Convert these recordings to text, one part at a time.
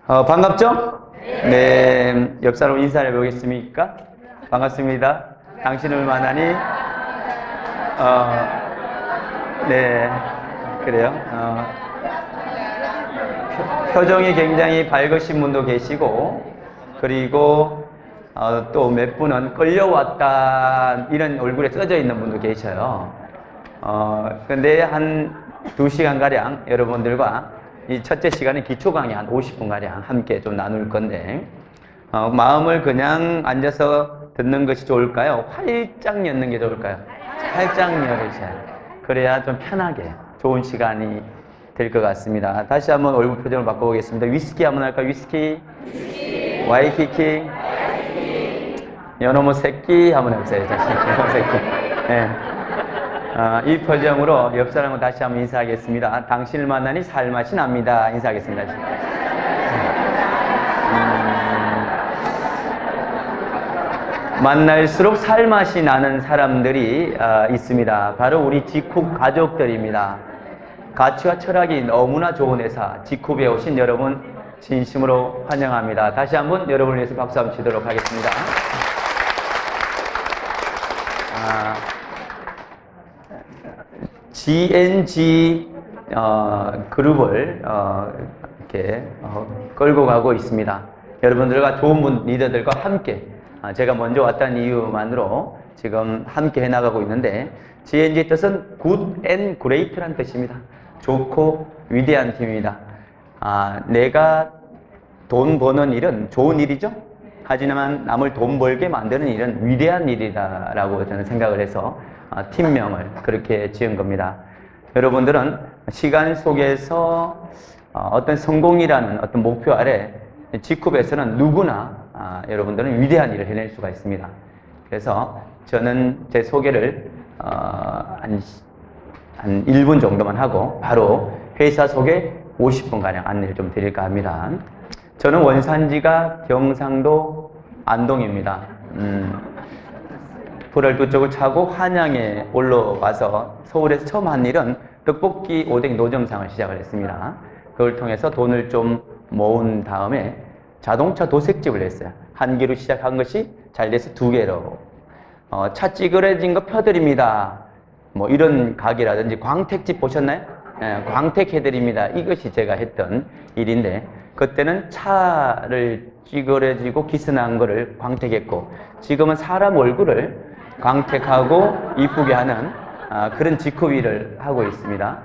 반갑죠? 네, 옆 사람 인사를 해보겠습니까? 반갑습니다. 당신을 만나니, 네, 그래요. 표정이 굉장히 밝으신 분도 계시고, 그리고 또 몇 분은 끌려왔다, 이런 얼굴에 써져 있는 분도 계셔요. 근데 한 2시간가량 여러분들과 이 첫째 시간에 기초 강의 한 50분가량 함께 좀 나눌 건데, 마음을 그냥 앉아서 듣는 것이 좋을까요? 활짝 여는 게 좋을까요? 활짝 열으셔야 그래야 좀 편하게 좋은 시간이 될 것 같습니다. 다시 한번 얼굴 표정을 바꿔보겠습니다. 위스키 한번 할까요? 위스키, 와이키키, 연어모 새끼 한번 해보세요. 다시 연어모 새끼. 네. 이 표정으로 옆 사람과 다시 한번 인사하겠습니다. 당신을 만나니 살맛이 납니다. 인사하겠습니다. 만날수록 살맛이 나는 사람들이 있습니다. 바로 우리 직후 가족들입니다. 가치와 철학이 너무나 좋은 회사 직후에 오신 여러분 진심으로 환영합니다. 다시 한번 여러분을 위해서 박수 한번 치도록 하겠습니다. GNG 그룹을 이렇게 끌고 가고 있습니다. 여러분들과 좋은 리더들과 함께 제가 먼저 왔다는 이유만으로 지금 함께 해나가고 있는데, GNG의 뜻은 Good and Great라는 뜻입니다. 좋고 위대한 팀입니다. 내가 돈 버는 일은 좋은 일이죠. 하지만 남을 돈 벌게 만드는 일은 위대한 일이다라고 저는 생각을 해서 팀명을 그렇게 지은 겁니다. 여러분들은 시간 속에서 어떤 성공이라는 어떤 목표 아래 직후에서는 누구나 여러분들은 위대한 일을 해낼 수가 있습니다. 그래서 저는 제 소개를 한 1분 정도만 하고 바로 회사 소개 50분가량 안내를 좀 드릴까 합니다. 저는 원산지가 경상도 안동입니다. 불알 두 쪽을 차고 한양에 올라와서 서울에서 처음 한 일은 떡볶이 오뎅 노점상을 시작을 했습니다. 그걸 통해서 돈을 좀 모은 다음에 자동차 도색집을 했어요. 한 개로 시작한 것이 잘 돼서 2개로. 차 찌그러진 거 펴드립니다. 뭐 이런 가게라든지 광택집 보셨나요? 광택 해드립니다. 이것이 제가 했던 일인데, 그때는 차를 찌그러지고 기스난 거를 광택했고, 지금은 사람 얼굴을 광택하고 이쁘게 하는 그런 직후 일을 하고 있습니다.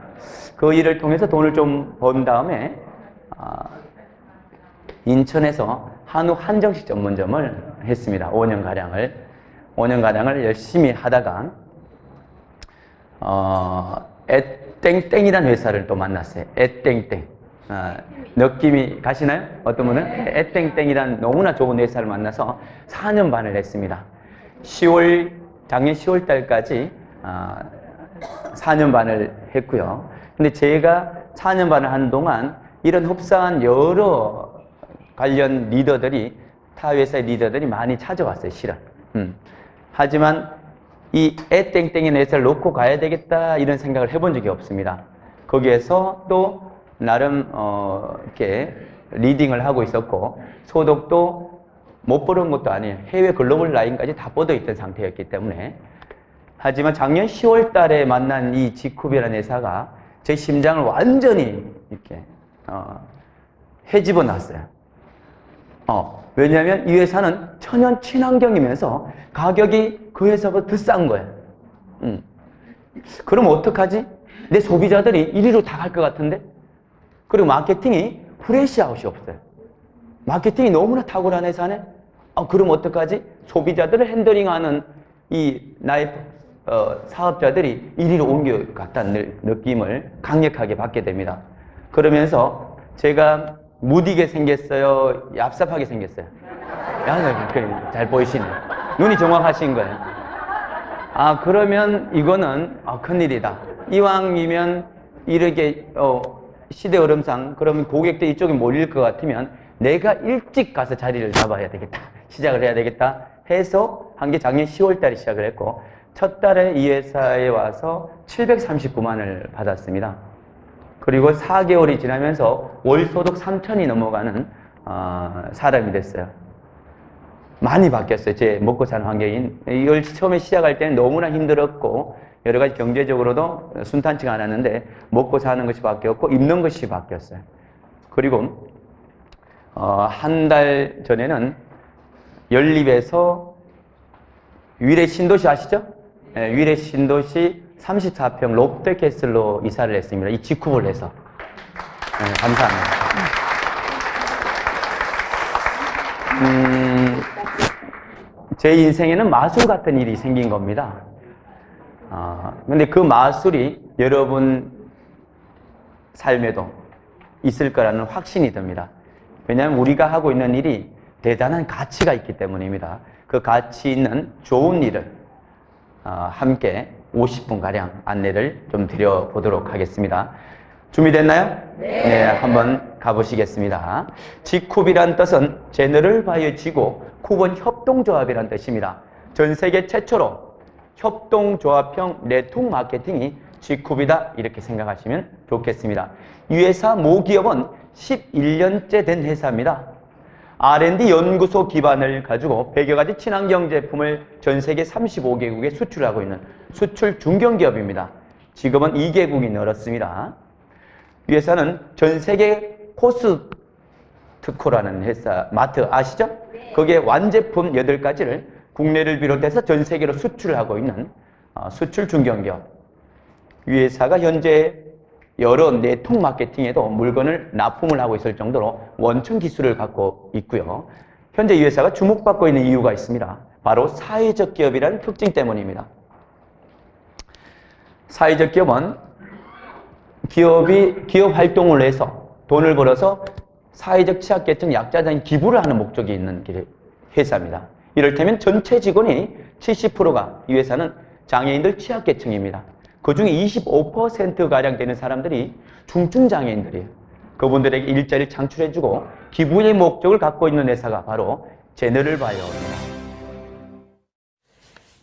그 일을 통해서 돈을 좀 번 다음에 인천에서 한우 한정식 전문점을 했습니다. 5년가량을 열심히 하다가 애땡땡이라는 회사를 또 만났어요. 애땡땡. 느낌이 가시나요? 어떤 분은? 애땡땡이라는 너무나 좋은 회사를 만나서 4년 반을 했습니다. 작년 10월 달까지 4년 반을 했고요. 근데 제가 4년 반을 한 동안 이런 흡사한 여러 관련 리더들이, 타 회사의 리더들이 많이 찾아왔어요, 실은. 하지만 이 애땡땡이라는 회사를 놓고 가야 되겠다 이런 생각을 해본 적이 없습니다. 거기에서 또 나름 이렇게 리딩을 하고 있었고, 소득도 못 벌은 것도 아니에요. 해외 글로벌 라인까지 다 뻗어 있던 상태였기 때문에. 하지만 작년 10월 달에 만난 이 지쿠비라는 회사가 제 심장을 완전히 이렇게 헤집어 놨어요. 왜냐하면 이 회사는 천연 친환경이면서 가격이 그 회사보다 더 싼 거예요. 그럼 어떡하지? 내 소비자들이 이리로 다 갈 것 같은데? 그리고 마케팅이 프레시아웃이 없어요. 마케팅이 너무나 탁월한 회사네? 그럼 어떡하지? 소비자들을 핸들링하는 나의 사업자들이 이리로 옮겨갔다는 느낌을 강력하게 받게 됩니다. 그러면서 제가 무디게 생겼어요? 얍삽하게 생겼어요? 잘 보이시네. 눈이 정확하신 거예요. 그러면 이거는 큰일이다. 이왕이면 이렇게 시대 흐름상 그러면 고객들 이쪽에 몰릴 것 같으면 내가 일찍 가서 자리를 잡아야 되겠다. 시작을 해야 되겠다 해서 한 게 작년 10월 달에 시작을 했고, 첫 달에 이 회사에 와서 739만을 받았습니다. 그리고 4개월이 지나면서 월 소득 3천이 넘어가는 사람이 됐어요. 많이 바뀌었어요. 제 먹고 사는 환경이. 이걸 처음에 시작할 때는 너무나 힘들었고 여러 가지 경제적으로도 순탄치가 않았는데 먹고 사는 것이 바뀌었고 입는 것이 바뀌었어요. 그리고 한 달 전에는 연립에서 위례 신도시 아시죠? 네, 위례 신도시 34평 롯데캐슬로 이사를 했습니다. 이 직후를 해서. 네, 감사합니다. 제 인생에는 마술 같은 일이 생긴 겁니다. 근데 그 마술이 여러분 삶에도 있을 거라는 확신이 듭니다. 왜냐하면 우리가 하고 있는 일이 대단한 가치가 있기 때문입니다. 그 가치 있는 좋은 일을 함께 50분가량 안내를 좀 드려보도록 하겠습니다. 준비됐나요? 네, 한번 가보시겠습니다. 지쿱이란 뜻은 제너럴 바이오지고 쿱은 협동조합이란 뜻입니다. 전 세계 최초로 협동조합형 네트워크 마케팅이 지쿱이다 이렇게 생각하시면 좋겠습니다. 이 회사 모기업은 11년째 된 회사입니다. R&D 연구소 기반을 가지고 100여 가지 친환경 제품을 전 세계 35개국에 수출하고 있는 수출 중견기업입니다. 지금은 2개국이 늘었습니다. 이 회사는 전 세계 코스트코라는 회사, 마트 아시죠? 거기에 완제품 8가지를 국내를 비롯해서 전 세계로 수출하고 있는 수출 중견기업. 이 회사가 현재 여러 네트워크 마케팅에도 물건을 납품을 하고 있을 정도로 원천 기술을 갖고 있고요. 현재 이 회사가 주목받고 있는 이유가 있습니다. 바로 사회적 기업이라는 특징 때문입니다. 사회적 기업은 기업 활동을 해서 돈을 벌어서 사회적 취약계층 약자적인 기부를 하는 목적이 있는 회사입니다. 이를테면 전체 직원이 70%가 이 회사는 장애인들 취약계층입니다. 그 중에 25%가량 되는 사람들이 중증장애인들이에요. 그분들에게 일자리를 창출해주고 기부의 목적을 갖고 있는 회사가 바로 제너럴 바이오입니다.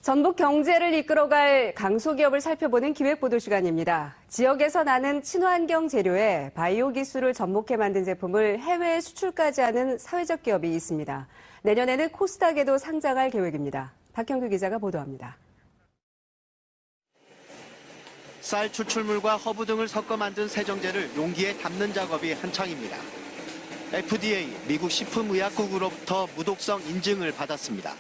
전북 경제를 이끌어갈 강소기업을 살펴보는 기획보도 시간입니다. 지역에서 나는 친환경 재료에 바이오 기술을 접목해 만든 제품을 해외에 수출까지 하는 사회적 기업이 있습니다. 내년에는 코스닥에도 상장할 계획입니다. 박형규 기자가 보도합니다. 쌀 추출물과 허브 등을 섞어 만든 세정제를 용기에 담는 작업이 한창입니다. FDA, 미국 식품의약국으로부터 무독성 인증을 받았습니다.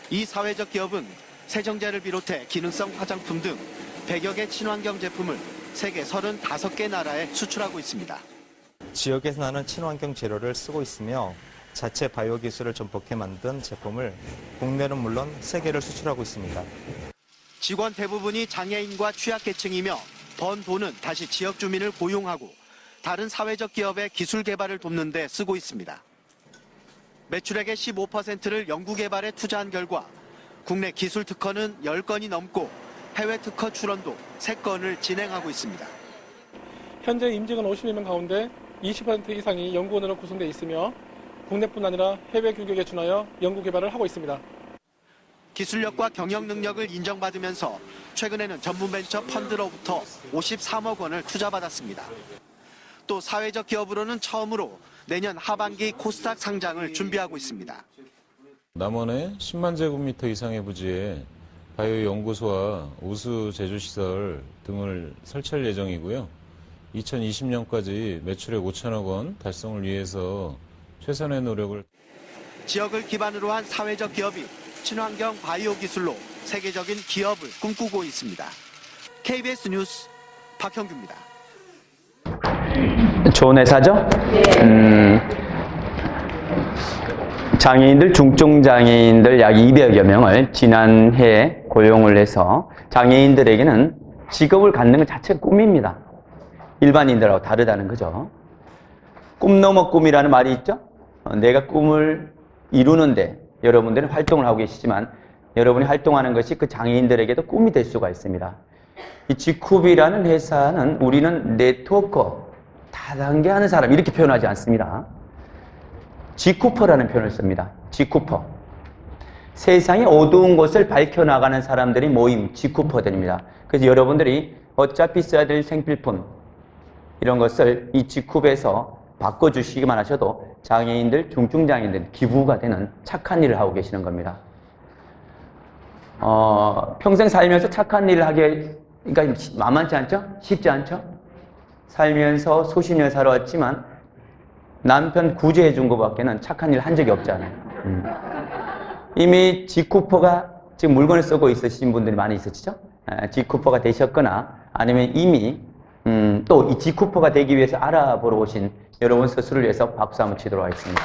이 사회적 기업은 세정제를 비롯해 기능성 화장품 등 100여 개 친환경 제품을 세계 35개 나라에 수출하고 있습니다. 지역에서 나는 친환경 재료를 쓰고 있으며 자체 바이오 기술을 접목해 만든 제품을 국내는 물론 세계를 수출하고 있습니다. 직원 대부분이 장애인과 취약계층이며 번 돈은 다시 지역 주민을 고용하고 다른 사회적 기업의 기술 개발을 돕는 데 쓰고 있습니다. 매출액의 15%를 연구개발에 투자한 결과 국내 기술 특허는 10건이 넘고 해외 특허 출원도 3건을 진행하고 있습니다. 현재 임직원 50명 가운데 20% 이상이 연구원으로 구성되어 있으며 국내뿐 아니라 해외 규격에 준하여 연구개발을 하고 있습니다. 기술력과 경영 능력을 인정받으면서 최근에는 전문 벤처 펀드로부터 53억 원을 투자받았습니다. 또 사회적 기업으로는 처음으로 내년 하반기 코스닥 상장을 준비하고 있습니다. 남원에 10만 제곱미터 이상의 부지에 바이오 연구소와 우수 제조시설 등을 설치할 예정이고요. 2020년까지 매출액 5천억 원 달성을 위해서 최선의 노력을. 지역을 기반으로 한 사회적 기업이 친환경 바이오 기술로 세계적인 기업을 꿈꾸고 있습니다. KBS 뉴스 박형규입니다. 좋은 회사죠? 장애인들, 중증장애인들 약 200여 명을 지난해 고용을 해서 장애인들에게는 직업을 갖는 것 자체가 꿈입니다. 일반인들하고 다르다는 거죠. 꿈 넘어 꿈이라는 말이 있죠? 내가 꿈을 이루는데 여러분들은 활동을 하고 계시지만 여러분이 활동하는 것이 그 장애인들에게도 꿈이 될 수가 있습니다. 이 지쿱이라는 회사는 우리는 네트워커, 다단계 하는 사람 이렇게 표현하지 않습니다. 지쿠퍼라는 표현을 씁니다. 지쿠퍼. 세상의 어두운 곳을 밝혀나가는 사람들이 모임, 지쿠퍼들입니다. 그래서 여러분들이 어차피 써야 될 생필품 이런 것을 이 지쿱에서 바꿔주시기만 하셔도 장애인들, 중증장애인들 기부가 되는 착한 일을 하고 계시는 겁니다. 평생 살면서 착한 일을 하게, 그러니까 만만치 않죠? 쉽지 않죠? 살면서 수십 년 살아왔지만 남편 구제해 준 것밖에는 착한 일 한 적이 없잖아요. 이미 G쿠퍼가 지금 물건을 쓰고 있으신 분들이 많이 있으시죠? G쿠퍼가 되셨거나 아니면 이미 또 이 G쿠퍼가 되기 위해서 알아보러 오신 여러분 스스로를 위해서 박수 한번 치도록 하겠습니다.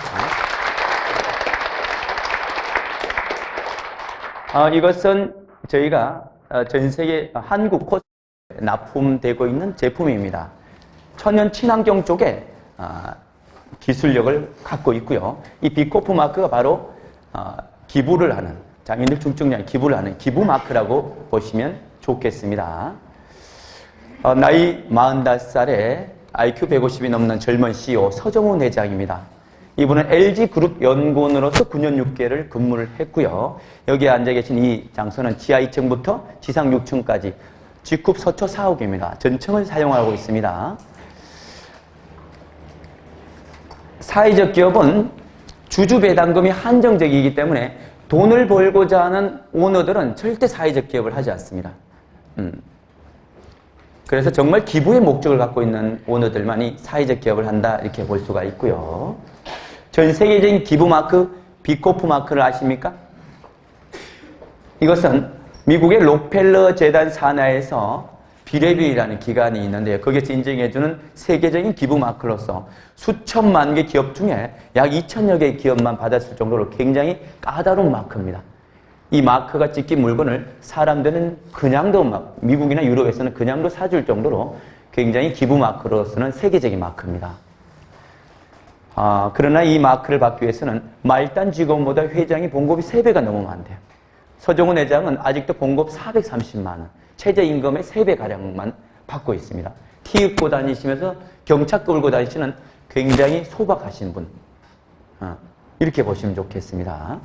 이것은 저희가 전 세계 한국 코스에 납품되고 있는 제품입니다. 천연 친환경 쪽에 기술력을 갖고 있고요. 이 비코프 마크가 바로 기부를 하는, 장애인들 중증장애 기부를 하는 기부 마크라고 보시면 좋겠습니다. 나이 45살에 IQ 150이 넘는 젊은 CEO 서정훈 회장입니다. 이분은 LG그룹 연구원으로서 9년 6개월을 근무를 했고요. 여기에 앉아 계신 이 장소는 지하 2층부터 지상 6층까지 G급 서초 사옥입니다. 전층을 사용하고 있습니다. 사회적 기업은 주주 배당금이 한정적이기 때문에 돈을 벌고자 하는 오너들은 절대 사회적 기업을 하지 않습니다. 그래서 정말 기부의 목적을 갖고 있는 오너들만이 사회적 기업을 한다 이렇게 볼 수가 있고요. 전 세계적인 기부 마크 비코프 마크를 아십니까? 이것은 미국의 록펠러 재단 산하에서 비레비라는 기관이 있는데요. 거기에서 인정해주는 세계적인 기부 마크로서 수천만 개 기업 중에 약 2천여 개의 기업만 받았을 정도로 굉장히 까다로운 마크입니다. 이 마크가 찍힌 물건을 사람들은 그냥도 미국이나 유럽에서는 그냥도 사줄 정도로 굉장히 기부 마크로서는 세계적인 마크입니다. 그러나 이 마크를 받기 위해서는 말단 직원보다 회장이 봉급이 3배가 넘으면 안 돼요. 서정훈 회장은 아직도 봉급 430만 원, 최저임금의 3배가량만 받고 있습니다. 티 입고 다니시면서 경차 끌고 다니시는 굉장히 소박하신 분. 이렇게 보시면 좋겠습니다.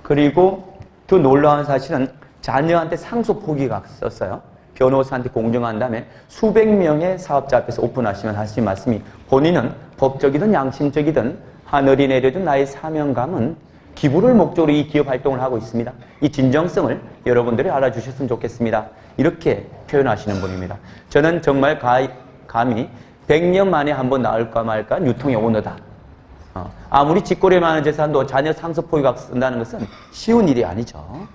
그리고 더 놀라운 사실은 자녀한테 상속 포기가 썼어요. 변호사한테 공정한 다음에 수백 명의 사업자 앞에서 오픈하시면 하신 말씀이 본인은 법적이든 양심적이든 하늘이 내려준 나의 사명감은 기부를 목적으로 이 기업 활동을 하고 있습니다. 이 진정성을 여러분들이 알아주셨으면 좋겠습니다. 이렇게 표현하시는 분입니다. 저는 정말 감히 100년 만에 한번 나올까 말까 유통의 오너다. 아무리 직거래 많은 재산도 자녀 상속 포기각 쓴다는 것은 쉬운 일이 아니죠.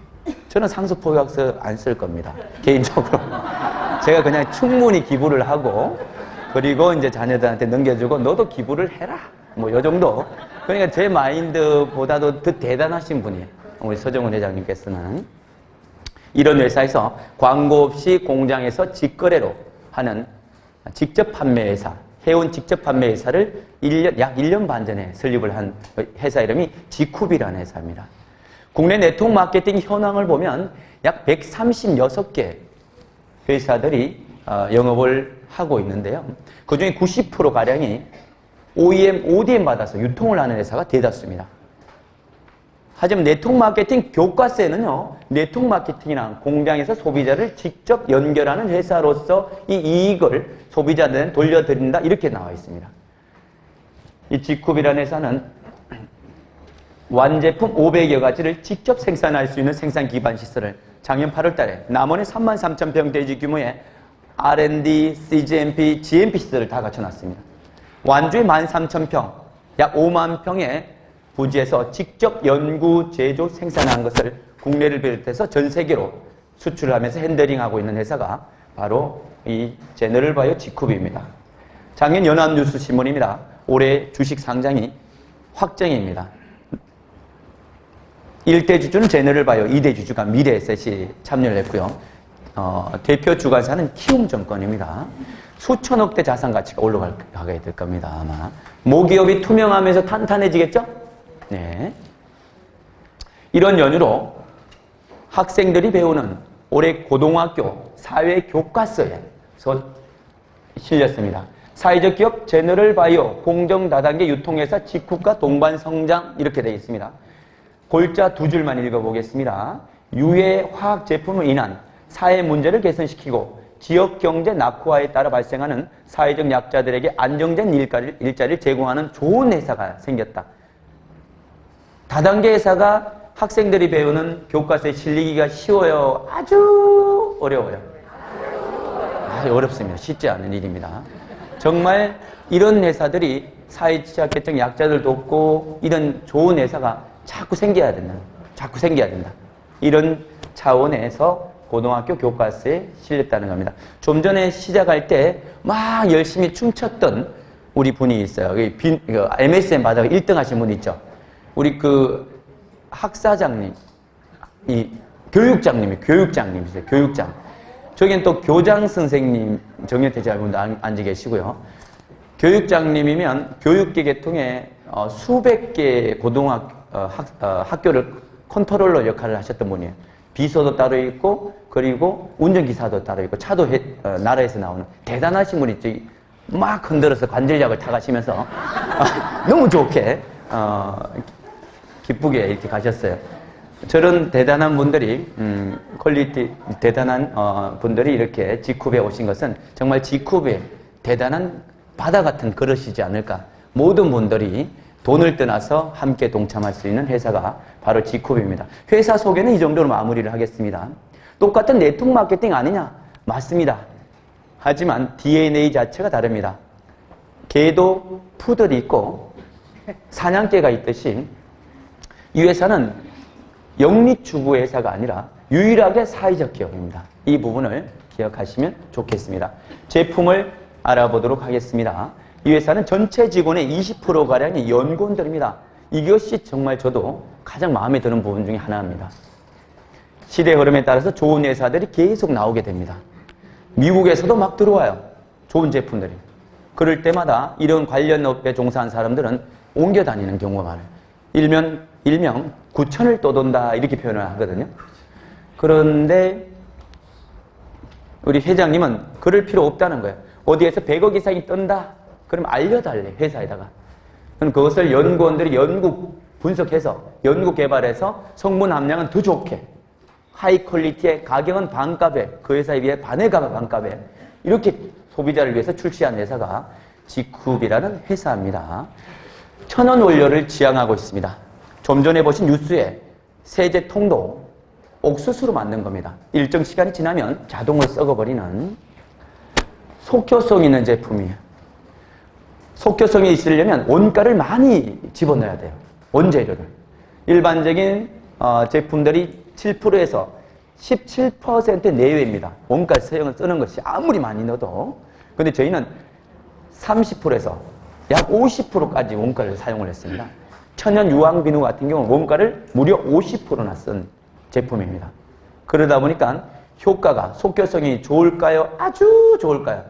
저는 상속 포기각서 안 쓸 겁니다. 개인적으로. 제가 그냥 충분히 기부를 하고 그리고 이제 자녀들한테 넘겨주고 너도 기부를 해라. 뭐 요 정도. 그러니까 제 마인드보다도 더 대단하신 분이에요. 우리 서정훈 회장님께서는. 이런 회사에서 광고 없이 공장에서 직거래로 하는 직접 판매 회사, 해운 직접 판매 회사를 약 1년 반 전에 설립을 한 회사 이름이 G쿱이라는 회사입니다. 국내 네트워크 마케팅 현황을 보면 약 136개 회사들이 영업을 하고 있는데요. 그중에 90%가량이 OEM, ODM 받아서 유통을 하는 회사가 대다수입니다. 하지만 네트워크 마케팅 교과서에는요, 네트워크 마케팅이란 공장에서 소비자를 직접 연결하는 회사로서 이 이익을 소비자들한테 돌려드린다 이렇게 나와 있습니다. 이 G쿱이라는 회사는 완제품 500여 가지를 직접 생산할 수 있는 생산 기반 시설을 작년 8월 달에 남원에 33,000평 대지 규모의 R&D, CGMP, GMP 시설을 다 갖춰놨습니다. 완주에 13,000평, 약 5만 평의 부지에서 직접 연구, 제조, 생산한 것을 국내를 비롯해서 전 세계로 수출하면서 핸들링하고 있는 회사가 바로 이 제너럴바이오 G쿱입니다. 작년 연합뉴스 신문입니다. 올해 주식 상장이 확정입니다. 1대 주주는 제너럴바이오, 2대 주주가 미래에셋이 참여를 했고요. 대표 주관사는 키움증권입니다. 수천억 대 자산 가치가 올라가게 될 겁니다. 아마 모기업이 투명하면서 탄탄해지겠죠? 네. 이런 연유로 학생들이 배우는 올해 고등학교 사회교과서에 실렸습니다. 사회적 기업 제너럴바이오 공정 다단계 유통회사 G쿱과 동반 성장 이렇게 되어 있습니다. 골자 두 줄만 읽어보겠습니다. 유해 화학 제품으로 인한 사회 문제를 개선시키고 지역 경제 낙후화에 따라 발생하는 사회적 약자들에게 안정된 일자리를 제공하는 좋은 회사가 생겼다. 다단계 회사가 학생들이 배우는 교과서에 실리기가 쉬워요? 아주 어려워요? 어렵습니다. 쉽지 않은 일입니다. 정말 이런 회사들이 사회취약계층 약자들 돕고 이런 좋은 회사가 자꾸 생겨야 된다. 자꾸 생겨야 된다. 이런 차원에서 고등학교 교과서에 실렸다는 겁니다. 좀 전에 시작할 때 막 열심히 춤췄던 우리 분이 있어요. MSN 받아가 1등 하신 분 있죠. 우리 그 학사장님, 이 교육장님이세요. 교육장. 저기는 또 교장 선생님, 정현태 자분도 앉아 계시고요. 교육장님이면 교육계 통해 수백 개 학교를 컨트롤러 역할을 하셨던 분이에요. 비서도 따로 있고, 그리고 운전기사도 따로 있고, 차도 나라에서 나오는 대단하신 분이 막 흔들어서 관절약을 타가시면서 너무 좋게 기쁘게 이렇게 가셨어요. 저런 대단한 분들이 퀄리티 대단한 분들이 이렇게 G쿱에 오신 것은 정말 G쿱의 대단한 바다 같은 그릇이지 않을까. 모든 분들이 돈을 떠나서 함께 동참할 수 있는 회사가 바로 G쿱입니다. 회사 소개는 이 정도로 마무리를 하겠습니다. 똑같은 네트워크 마케팅 아니냐? 맞습니다. 하지만 DNA 자체가 다릅니다. 개도 푸들이 있고 사냥개가 있듯이 이 회사는 영리주부 회사가 아니라 유일하게 사회적 기업입니다. 이 부분을 기억하시면 좋겠습니다. 제품을 알아보도록 하겠습니다. 이 회사는 전체 직원의 20%가량이 연구원들입니다. 이것이 정말 저도 가장 마음에 드는 부분 중에 하나입니다. 시대 흐름에 따라서 좋은 회사들이 계속 나오게 됩니다. 미국에서도 막 들어와요. 좋은 제품들이. 그럴 때마다 이런 관련 업에 종사한 사람들은 옮겨 다니는 경우가 많아요. 일명 구천을 떠돈다 이렇게 표현을 하거든요. 그런데 우리 회장님은 그럴 필요 없다는 거예요. 어디에서 100억 이상이 뜬다? 그럼 알려달래, 회사에다가. 그럼 그것을 연구원들이 연구 분석해서, 연구 개발해서 성분 함량은 더 좋게, 하이 퀄리티의 가격은 반값에, 그 회사에 비해 반의 값 반값에, 이렇게 소비자를 위해서 출시한 회사가 G쿱이라는 회사입니다. 천연 원료를 지향하고 있습니다. 좀 전에 보신 뉴스에 세제통도 옥수수로 만든 겁니다. 일정 시간이 지나면 자동으로 썩어버리는 속효성 있는 제품이에요. 속효성이 있으려면 원가를 많이 집어넣어야 돼요. 원재료를. 일반적인 제품들이 7%에서 17% 내외입니다. 원가 사용을 쓰는 것이 아무리 많이 넣어도. 근데 저희는 30%에서 약 50%까지 원가를 사용을 했습니다. 천연 유황비누 같은 경우는 원가를 무려 50%나 쓴 제품입니다. 그러다 보니까 효과가, 속효성이 좋을까요? 아주 좋을까요?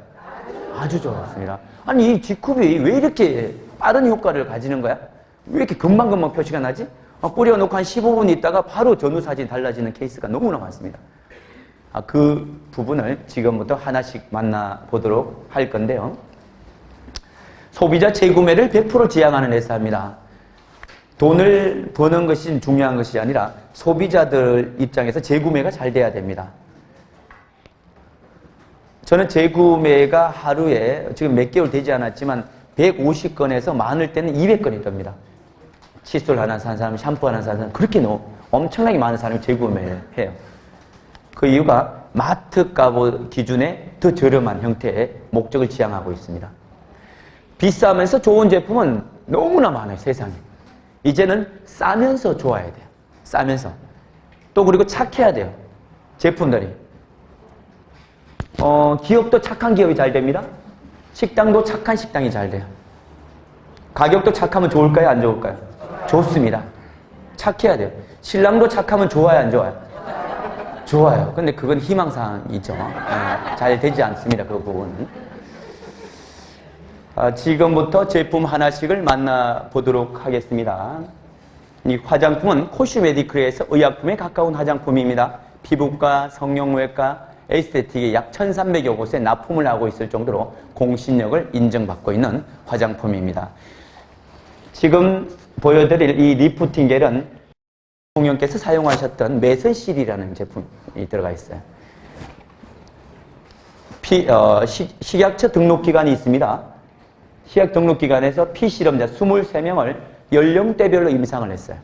아주 좋았습니다. 아니, 이 G쿱이 왜 이렇게 빠른 효과를 가지는 거야? 왜 이렇게 금방금방 표시가 나지? 뿌려놓고 한 15분 있다가 바로 전후사진이 달라지는 케이스가 너무나 많습니다. 그 부분을 지금부터 하나씩 만나보도록 할 건데요. 소비자 재구매를 100% 지향하는 회사입니다. 돈을 버는 것이 중요한 것이 아니라 소비자들 입장에서 재구매가 잘 돼야 됩니다. 저는 재구매가 하루에 지금 몇 개월 되지 않았지만 150건에서 많을 때는 200건이 뜹니다. 칫솔 하나 산 사람, 샴푸 하나 산 사람, 그렇게 엄청나게 많은 사람이 재구매를 해요. 그 이유가 마트 값 기준에 더 저렴한 형태의 목적을 지향하고 있습니다. 비싸면서 좋은 제품은 너무나 많아요, 세상에. 이제는 싸면서 좋아야 돼요. 싸면서. 또 그리고 착해야 돼요. 제품들이. 기업도 착한 기업이 잘 됩니다. 식당도 착한 식당이 잘 돼요. 가격도 착하면 좋을까요? 안 좋을까요? 좋습니다. 착해야 돼요. 신랑도 착하면 좋아요? 안 좋아요? 좋아요. 근데 그건 희망사항이죠. 잘 되지 않습니다. 그 부분은. 지금부터 제품 하나씩을 만나보도록 하겠습니다. 이 화장품은 코스메디크에서 의약품에 가까운 화장품입니다. 피부과, 성형외과, 에스테틱에 약 1,300여 곳에 납품을 하고 있을 정도로 공신력을 인정받고 있는 화장품입니다. 지금 보여드릴 이 리프팅 겔은 대통령께서 사용하셨던 매선실이라는 제품이 들어가 있어요. 식약처 등록기관이 있습니다. 식약 등록기관에서 피실험자 23명을 연령대별로 임상을 했어요.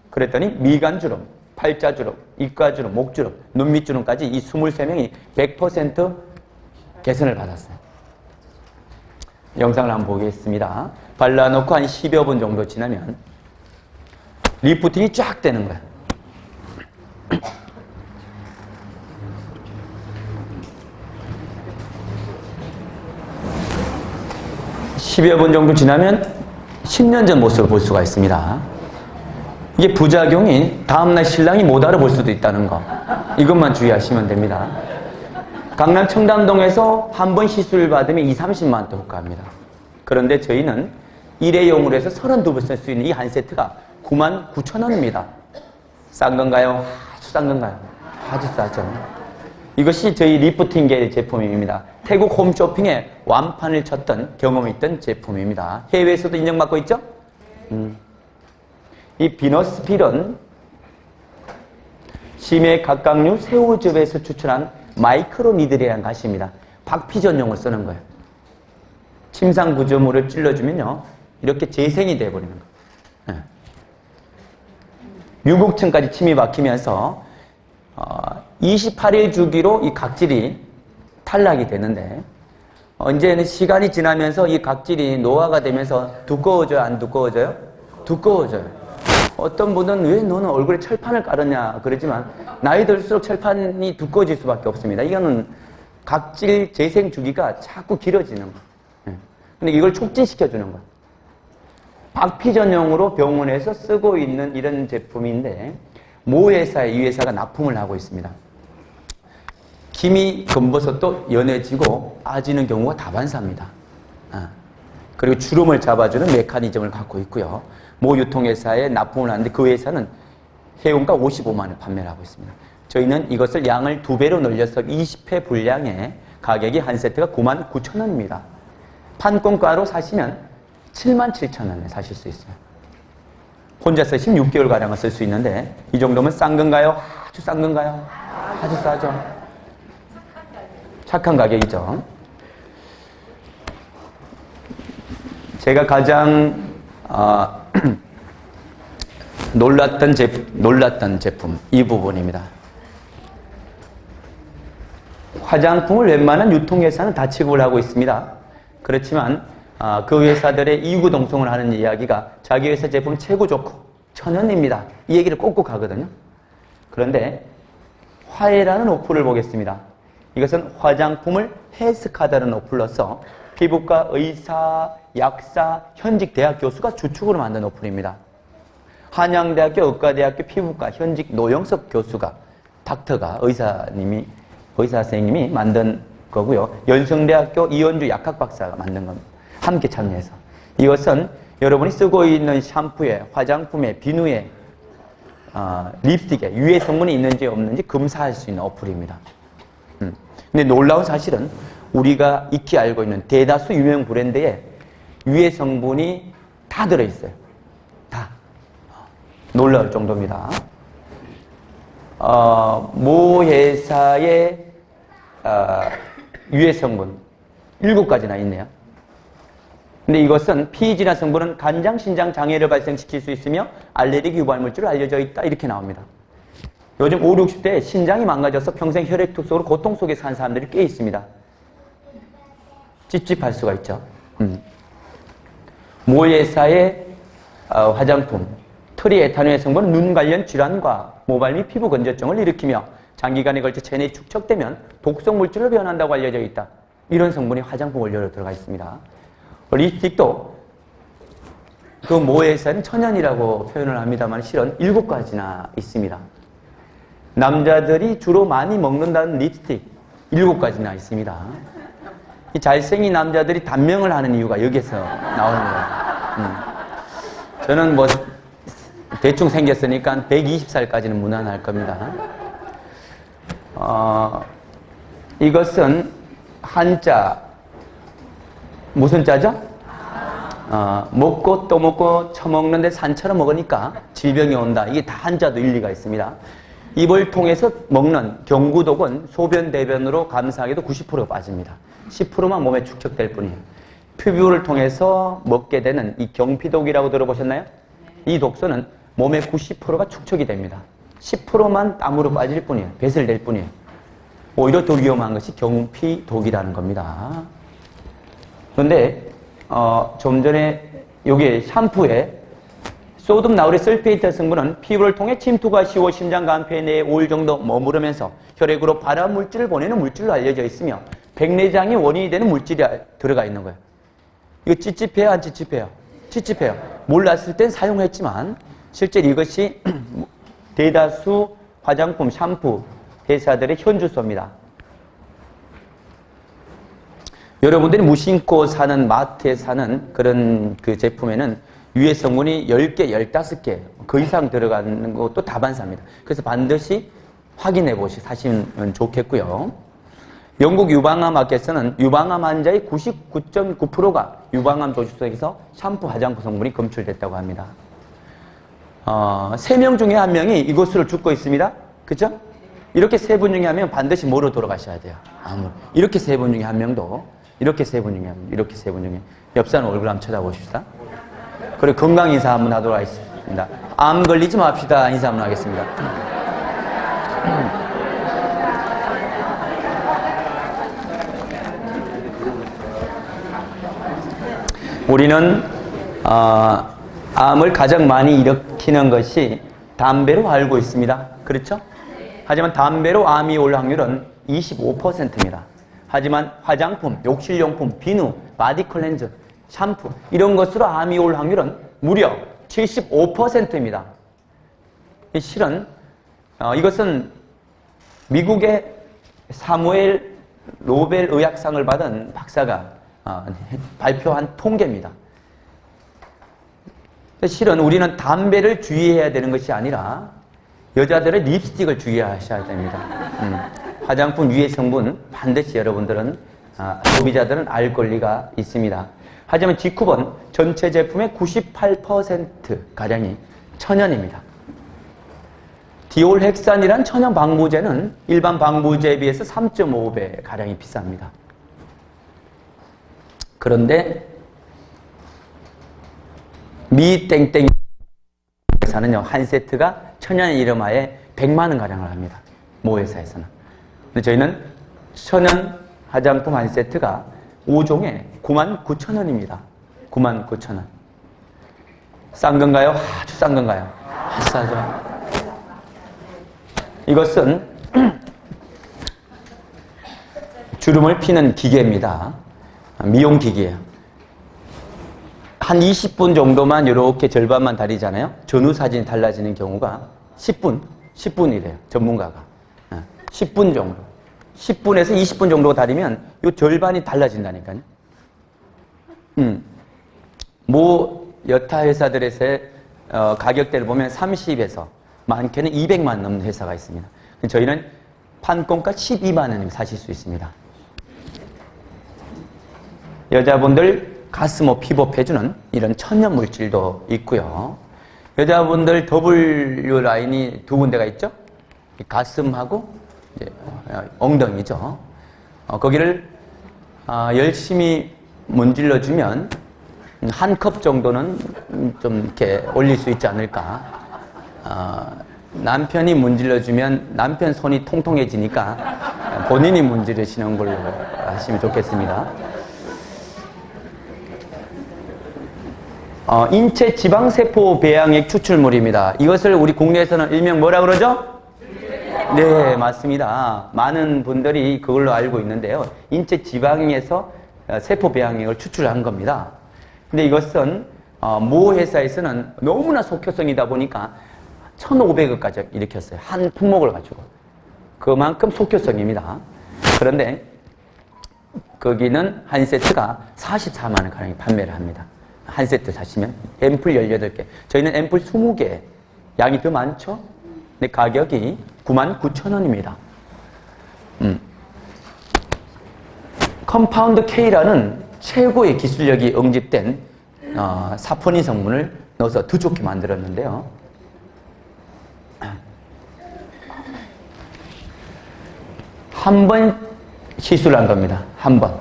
그랬더니 미간주름, 팔자주름, 이과주름, 목주름, 눈밑주름까지 이 23명이 100% 개선을 받았어요. 영상을 한번 보겠습니다. 발라놓고 한 10여 분 정도 지나면 리프팅이 쫙 되는 거야. 10여 분 정도 지나면 10년 전 모습을 볼 수가 있습니다. 이게 부작용이 다음날 신랑이 못 알아볼 수도 있다는 거. 이것만 주의하시면 됩니다. 강남 청담동에서 한 번 시술을 받으면 2, 30만 원대 호가합니다. 그런데 저희는 일회용으로 해서 32번 쓸 수 있는 이 한 세트가 99,000원입니다. 싼 건가요? 아주 싼 건가요? 아주 싸죠. 이것이 저희 리프팅계 제품입니다. 태국 홈쇼핑에 완판을 쳤던 경험이 있던 제품입니다. 해외에서도 인정받고 있죠? 이 비너스필은 심해 각각류 새우즙에서 추출한 마이크로니들이라는 가시입니다. 박피 전용을 쓰는 거예요. 침상 구조물을 찔러주면요, 이렇게 재생이 돼버리는 거예요. 유국층까지 침이 막히면서 28일 주기로 이 각질이 탈락이 되는데, 이제는 시간이 지나면서 이 각질이 노화가 되면서 두꺼워져요, 안 두꺼워져요? 두꺼워져요. 어떤 분은 왜 너는 얼굴에 철판을 깔았냐 그러지만 나이 들수록 철판이 두꺼워질 수밖에 없습니다. 이거는 각질 재생 주기가 자꾸 길어지는 거예요. 근데 이걸 촉진시켜주는 거예요. 박피 전용으로 병원에서 쓰고 있는 이런 제품인데 모 회사에 이 회사가 납품을 하고 있습니다. 김이 검버섯도 연해지고 빠지는 경우가 다반사입니다. 그리고 주름을 잡아주는 메커니즘을 갖고 있고요. 모 유통회사에 납품을 하는데 그 회사는 회원가 55만 원에 판매를 하고 있습니다. 저희는 이것을 양을 2배로 늘려서 20회 분량에 가격이 한 세트가 99,000원입니다. 판권가로 사시면 77,000원에 사실 수 있어요. 혼자 쓰시면 6개월가량을 쓸 수 있는데 이 정도면 싼 건가요? 아주 싼 건가요? 아주 싸죠. 착한 가격이죠. 제가 가장 놀랐던 제품 이 부분입니다. 화장품을 웬만한 유통회사는 다 취급을 하고 있습니다. 그렇지만 그 회사들의 이구동성을 하는 이야기가 자기 회사 제품 최고 좋고 천연입니다. 이 얘기를 꼭꼭 하거든요. 그런데 화해라는 어플을 보겠습니다. 이것은 화장품을 헬스카드라는 어플로서 피부과 의사, 약사, 현직 대학 교수가 주축으로 만든 어플입니다. 한양대학교 의과대학교 피부과 현직 노영석 교수가, 닥터가, 의사 선생님이 만든 거고요. 연성대학교 이현주 약학박사가 만든 겁니다. 함께 참여해서. 이것은 여러분이 쓰고 있는 샴푸에, 화장품에, 비누에, 립스틱에 유해 성분이 있는지 없는지 검사할 수 있는 어플입니다. 근데 놀라운 사실은 우리가 익히 알고 있는 대다수 유명 브랜드에 유해 성분이 다 들어있어요. 다. 놀라울 정도입니다. 모 회사의 유해 성분 7가지나 있네요. 근데 이것은 피지나 성분은 간장, 신장 장애를 발생시킬 수 있으며 알레르기 유발물질로 알려져 있다. 이렇게 나옵니다. 요즘 5, 60대에 신장이 망가져서 평생 혈액투 속으로 고통 속에 사는 사람들이 꽤 있습니다. 찝찝할 수가 있죠. 모 회사의 화장품 트리에탄올의 성분은 눈 관련 질환과 모발 및 피부 건조증을 일으키며 장기간에 걸쳐 체내에 축적되면 독성 물질로 변한다고 알려져 있다. 이런 성분이 화장품 원료로 들어가 있습니다. 립스틱도 그 모 회사는 천연이라고 표현을 합니다만 실은 7가지나 있습니다. 남자들이 주로 많이 먹는다는 립스틱 7가지나 있습니다. 이 잘생긴 남자들이 단명을 하는 이유가 여기서 나오는 거예요. 저는 뭐 대충 생겼으니까 120살까지는 무난할 겁니다. 이것은 한자 무슨 자죠? 먹고 또 먹고 처먹는데 산처럼 먹으니까 질병이 온다. 이게 다 한자도 일리가 있습니다. 입을 통해서 먹는 경구독은 소변, 대변으로 감사하게도 90%가 빠집니다. 10%만 몸에 축적될 뿐이에요. 피부를 통해서 먹게 되는 이 경피독이라고 들어보셨나요? 이 독소는 몸의 90%가 축적이 됩니다. 10%만 땀으로 빠질 뿐이에요. 배설될 뿐이에요. 오히려 더 위험한 것이 경피독이라는 겁니다. 그런데 좀 전에 여기 샴푸에 소듐 나우리 설페이트 성분은 피부를 통해 침투가 쉬워 심장 간폐 내에 5일 정도 머무르면서 혈액으로 발암 물질을 보내는 물질로 알려져 있으며 백내장의 원인이 되는 물질이 들어가 있는 거예요. 이거 찝찝해요? 안 찝찝해요? 찝찝해요. 몰랐을 땐 사용했지만 실제로 이것이 대다수 화장품, 샴푸 회사들의 현주소입니다. 여러분들이 무심코 사는 마트에 사는 그런 그 제품에는 유해 성분이 10개, 15개 그 이상 들어가는 것도 다반사입니다. 그래서 반드시 확인해 사시면 좋겠고요. 영국 유방암학회에서는 유방암 환자의 99.9%가 유방암 조직속에서 샴푸, 화장품 성분이 검출됐다고 합니다. 3명 중에 1명이 이것으로 죽고 있습니다. 그죠? 이렇게 3분 중에 1명 반드시 뭐로 돌아가셔야 돼요? 이렇게 3분 중에 1명도 이렇게 3분 중에 1명, 이렇게 3분 중에 옆 사람 얼굴 한번 쳐다보십시다. 그리고 건강 인사 한번 하도록 하겠습니다. 암 걸리지 맙시다. 인사 한번 하겠습니다. 우리는 암을 가장 많이 일으키는 것이 담배로 알고 있습니다. 그렇죠? 하지만 담배로 암이 올 확률은 25%입니다. 하지만 화장품, 욕실용품, 비누, 바디 클렌저, 샴푸 이런 것으로 암이 올 확률은 무려 75%입니다. 실은 이것은 미국의 사무엘 노벨 의학상을 받은 박사가 발표한 통계입니다. 실은 우리는 담배를 주의해야 되는 것이 아니라 여자들의 립스틱을 주의하셔야 됩니다. 화장품 유해 성분 반드시 여러분들은 소비자들은 알 권리가 있습니다. 하지만 G쿱은 전체 제품의 98%가량이 천연입니다. 디올헥산이란 천연 방부제는 일반 방부제에 비해서 3.5배 가량이 비쌉니다. 그런데 미 땡땡 회사는요 한 세트가 천연 이름하에 100만 원 가량을 합니다. 모 회사에서는. 근데 저희는 천연 화장품 한 세트가 5종에 99,000원입니다. 99,000원. 싼 건가요? 아주 싼 건가요? 아주 싸죠. 이것은 주름을 피는 기계입니다. 미용 기계예요. 한 20분 정도만 이렇게 절반만 다리잖아요. 전후 사진이 달라지는 경우가 10분이래요. 전문가가. 10분 정도. 10분에서 20분 정도가 다리면 이 절반이 달라진다니까요. 모 여타 회사들에서의 가격대를 보면 30에서 많게는 200만 넘는 회사가 있습니다. 저희는 판공가 12만 원이면 사실 수 있습니다. 여자분들 가스모 피복해주는 이런 천연 물질도 있고요. 여자분들 W 라인이 두 군데가 있죠. 가슴하고 이제 엉덩이죠. 거기를 열심히 문질러주면 한 컵 정도는 좀 이렇게 올릴 수 있지 않을까. 남편이 문질러주면 남편 손이 통통해지니까 본인이 문지르시는 걸로 하시면 좋겠습니다. 인체 지방세포 배양액 추출물입니다. 이것을 우리 국내에서는 일명 뭐라 그러죠? 네, 맞습니다. 많은 분들이 그걸로 알고 있는데요. 인체 지방에서 세포 배양액을 추출한 겁니다. 근데 이것은 모 회사에서는 너무나 속효성이다 보니까 1,500억까지 일으켰어요. 한 품목을 가지고. 그만큼 속효성입니다. 그런데 거기는 한 세트가 44만 원 가량이 판매를 합니다. 한 세트 사시면 앰플 18개. 저희는 앰플 20개. 양이 더 많죠? 근데 가격이 99,000원입니다. 컴파운드 K라는 최고의 기술력이 응집된 사포닌 성분을 넣어서 더 좋게 만들었는데요. 한 번 시술을 한 겁니다. 한 번.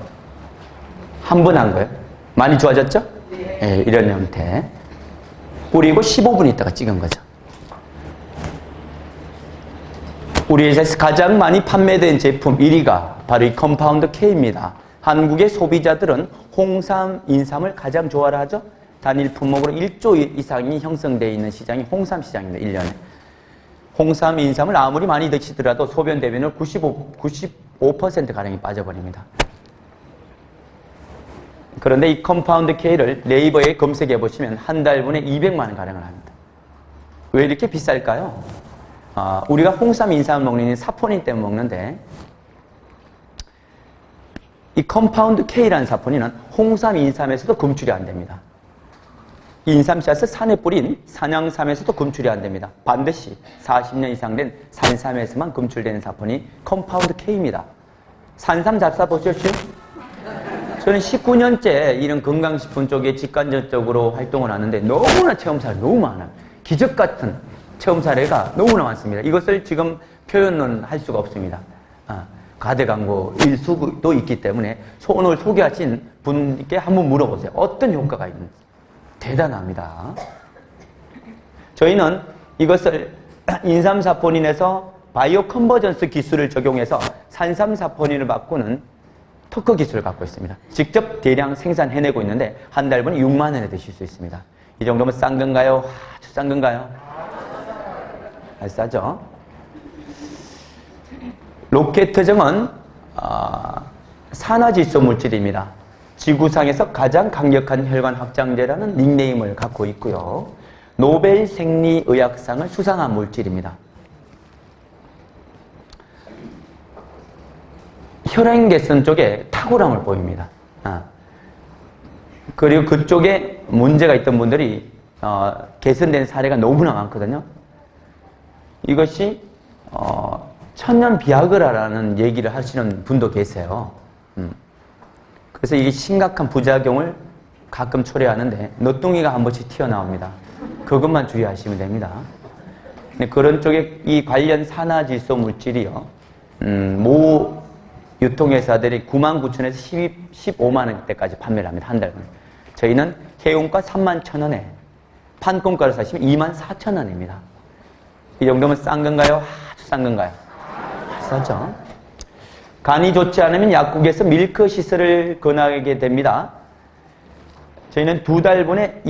한 번 한 거예요. 많이 좋아졌죠? 네, 이런 형태. 그리고 15분 있다가 찍은 거죠. 우리 회사에서 가장 많이 판매된 제품 1위가 바로 이 컴파운드 K입니다. 한국의 소비자들은 홍삼, 인삼을 가장 좋아를 하죠. 단일 품목으로 1조 이상이 형성되어 있는 시장이 홍삼 시장입니다. 1년에. 홍삼, 인삼을 아무리 많이 드시더라도 소변, 대변을 95%가량이 빠져버립니다. 그런데 이 컴파운드 K를 네이버에 검색해 보시면 한 달분에 200만 원 가량을 합니다. 왜 이렇게 비쌀까요? 우리가 홍삼, 인삼을 먹는 이유는 사포닌 때문에 먹는데 이 컴파운드 K라는 사포닌은 홍삼, 인삼에서도 검출이 안 됩니다. 인삼씨앗을 산에 뿌린 산양삼에서도 검출이 안 됩니다. 반드시 40년 이상 된 산삼에서만 검출되는 사포닌이 컴파운드 K입니다. 산삼 잡사 보셨죠? 저는 19년째 이런 건강식품 쪽에 직간접적으로 활동을 하는데 너무나 체험 사례 너무 많아요. 기적 같은 체험 사례가 너무나 많습니다. 이것을 지금 표현은 할 수가 없습니다. 가대 광고 일수도 있기 때문에 오늘 소개하신 분께 한번 물어보세요. 어떤 효과가 있는지. 대단합니다. 저희는 이것을 인삼사포닌에서 바이오 컨버전스 기술을 적용해서 산삼사포닌을 바꾸는 특허 기술을 갖고 있습니다. 직접 대량 생산해내고 있는데 한 달분에 6만 원에 드실 수 있습니다. 이 정도면 싼 건가요? 아주 싼 건가요? 아주 싸죠? 로케트정은 산화질소 물질입니다. 지구상에서 가장 강력한 혈관 확장제라는 닉네임을 갖고 있고요. 노벨 생리의학상을 수상한 물질입니다. 혈행 개선 쪽에 탁월함을 보입니다. 그리고 그쪽에 문제가 있던 분들이 개선된 사례가 너무나 많거든요. 이것이 천년 비아그라라는 얘기를 하시는 분도 계세요. 그래서 이게 심각한 부작용을 가끔 초래하는데 너뚱이가 한 번씩 튀어나옵니다. 그것만 주의하시면 됩니다. 그런 쪽에 이 관련 산화질소 물질이요. 모 유통회사들이 99,000원에서 15만 원대까지 판매를 합니다. 한 달에. 저희는 해운가 31,000원에 판공가를 사시면 24,000원입니다. 이 정도면 싼 건가요? 아주 싼 건가요? 싸죠. 간이 좋지 않으면 약국에서 밀크시슬을 권하게 됩니다. 저희는 두 달분에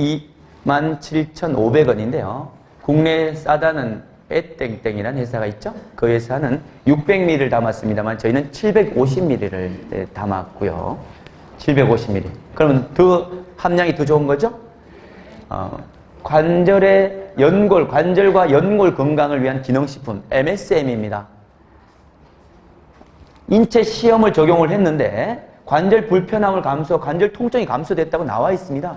27,500원인데요. 국내에 싸다는 에땡땡이라는 회사가 있죠. 그 회사는 600ml를 담았습니다만 저희는 750ml를 담았고요. 750ml. 그러면 더 함량이 더 좋은 거죠? 관절의 연골, 관절과 연골 건강을 위한 기능식품 MSM입니다. 인체 시험을 적용을 했는데 관절 불편함을 감소, 관절 통증이 감소됐다고 나와 있습니다.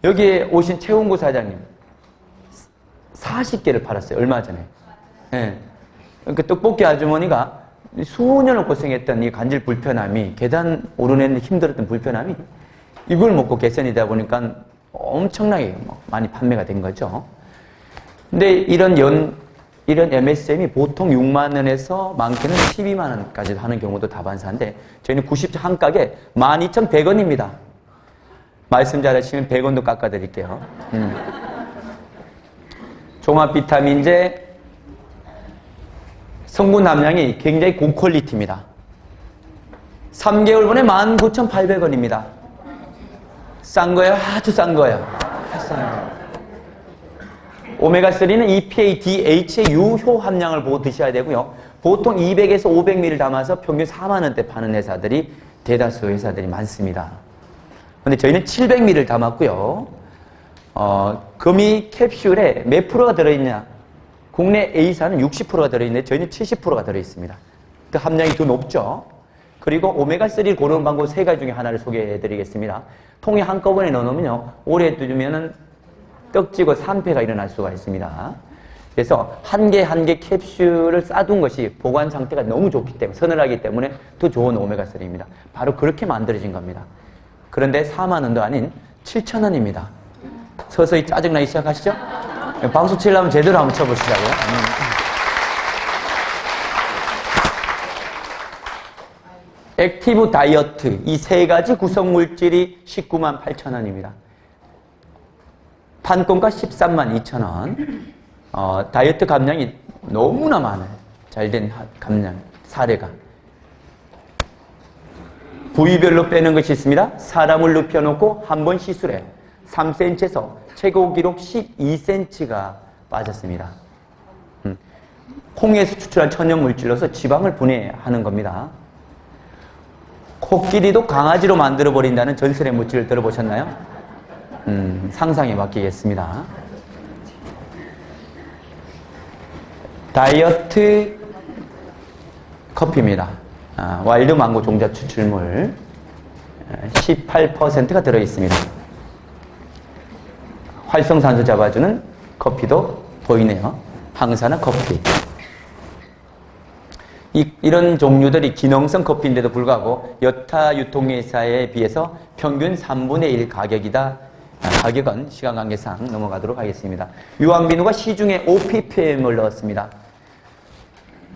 여기에 오신 최홍구 사장님 40개를 팔았어요. 얼마 전에. 예. 그 떡볶이 아주머니가 수년을 고생했던 이 관절 불편함이, 계단 오르내는 힘들었던 불편함이 이걸 먹고 개선이다 보니까 엄청나게 많이 판매가 된 거죠. 근데 이런 MSM이 보통 6만 원에서 많게는 12만 원까지 하는 경우도 다반사인데 저희는 90점 한 가게 12,100원입니다. 말씀 잘하시면 100원도 깎아드릴게요. 종합 비타민제 성분 함량이 굉장히 고퀄리티입니다. 3개월분에 19,800원입니다. 싼 거예요? 아주 싼 거예요. 오메가3는 EPA, DHA의 유효 함량을 보고 드셔야 되고요. 보통 200에서 500ml 담아서 평균 4만 원대 파는 회사들이 대다수 회사들이 많습니다. 근데 저희는 700ml를 담았고요. 금이 캡슐에 몇 프로가 들어있냐? 국내 A사는 60%가 들어있는데 저희는 70%가 들어있습니다. 그 함량이 더 높죠. 그리고 오메가3를 고르는 방법 3가지 중에 하나를 소개해 드리겠습니다. 통에 한꺼번에 넣어놓으면요. 오래 두면은 떡지고 산패가 일어날 수가 있습니다. 그래서 한 개 한 개 캡슐을 싸둔 것이 보관 상태가 너무 좋기 때문에, 서늘하기 때문에 더 좋은 오메가3입니다. 바로 그렇게 만들어진 겁니다. 그런데 4만 원도 아닌 7,000원입니다. 서서히 짜증나기 시작하시죠? 박수 치려면 제대로 한번 쳐보시자고요. 액티브 다이어트 이 세 가지 구성 물질이 19만 8천 원입니다. 판권가 13만 2천 원. 다이어트 감량이 너무나 많아요. 잘된 감량 사례가. 부위별로 빼는 것이 있습니다. 사람을 눕혀놓고 한 번 시술해 3cm에서 최고 기록 12cm가 빠졌습니다. 콩에서 추출한 천연 물질로서 지방을 분해하는 겁니다. 코끼리도 강아지로 만들어버린다는 전설의 물질을 들어보셨나요? 상상에 맡기겠습니다. 다이어트 커피입니다. 와일드 망고 종자 추출물 18%가 들어있습니다. 활성산소 잡아주는 커피도 보이네요. 항산화 커피. 이런 종류들이 기능성 커피인데도 불구하고 여타 유통회사에 비해서 평균 3분의 1 가격이다. 가격은 시간 관계상 넘어가도록 하겠습니다. 유황비누가 시중에 5ppm을 넣었습니다.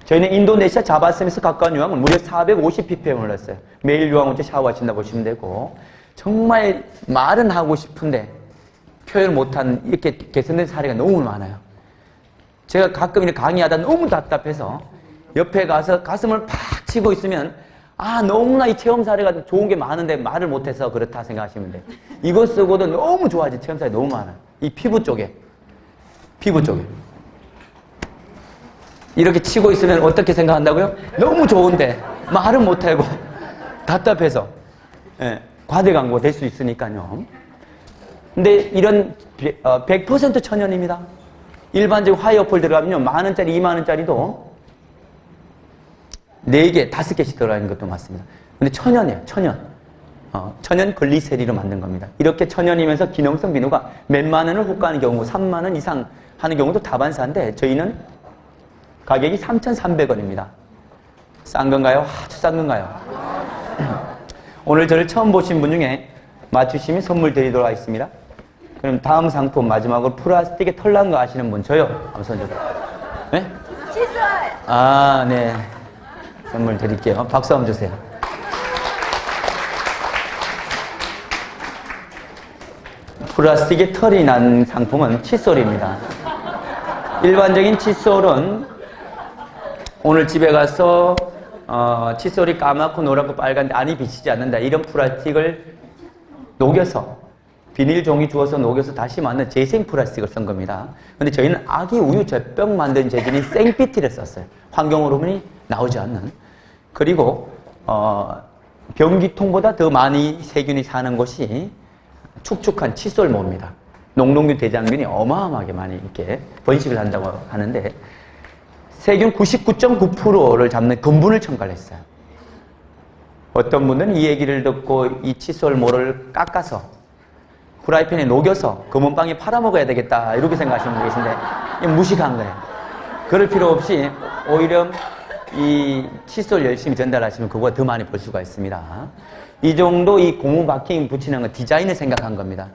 저희는 인도네시아 자바섬에서 가까운 유황을 무려 450ppm을 넣었어요. 매일 유황온천 샤워하신다 보시면 되고, 정말 말은 하고 싶은데 표현을 못한 이렇게 개선된 사례가 너무 많아요. 제가 가끔 이렇게 강의하다 너무 답답해서 옆에 가서 가슴을 팍 치고 있으면 너무나 이 체험 사례가 좋은 게 많은데 말을 못해서 그렇다 생각하시면 돼요. 이거 쓰고도 너무 좋아진 체험 사례 너무 많아요. 이 피부 쪽에 이렇게 치고 있으면 어떻게 생각한다고요? 너무 좋은데 말은 못하고 답답해서 과대 광고가 될 수 있으니까요. 근데 이런 100% 천연입니다. 일반적인 화이어폴 들어가면요, 10,000원짜리, 20,000원짜리도 4개, 5개씩 들어가는 것도 많습니다. 근데 천연이에요, 천연. 천연 글리세린으로 만든 겁니다. 이렇게 천연이면서 기능성 비누가 몇만 원을 호가하는 경우, 3만 원 이상 하는 경우도 다반사인데, 저희는 가격이 3,300원입니다. 싼 건가요? 아주 싼 건가요? 오늘 저를 처음 보신 분 중에 맞추시면 선물 드리도록 하겠습니다. 그럼 다음 상품 마지막으로 플라스틱에 털 난 거 아시는 분? 저요? 한번 손주세요. 네? 칫솔! 네. 선물 드릴게요. 박수 한번 주세요. 플라스틱에 털이 난 상품은 칫솔입니다. 일반적인 칫솔은 오늘 집에 가서 칫솔이 까맣고 노랗고 빨간데 안이 비치지 않는다. 이런 플라스틱을 녹여서 비닐 종이 주어서 녹여서 다시 만든 재생 플라스틱을 쓴 겁니다. 근데 저희는 아기 우유 젖병 만든 재질인 생피티를 썼어요. 환경 호르몬이 나오지 않는. 그리고 변기통보다 더 많이 세균이 사는 곳이 축축한 칫솔모입니다. 농동균 대장균이 어마어마하게 많이 이렇게 번식을 한다고 하는데, 세균 99.9%를 잡는 근분을 첨가를 했어요. 어떤 분들은 이 얘기를 듣고 이 칫솔모를 깎아서 프라이팬에 녹여서 검은빵에 팔아먹어야 되겠다 이렇게 생각하시는 분 계신데, 이건 무식한 거예요. 그럴 필요 없이 오히려 이 칫솔 열심히 전달하시면 그거보다 더 많이 벌 수가 있습니다. 이 정도 이 고무 바킹 붙이는 건 디자인을 생각한 겁니다.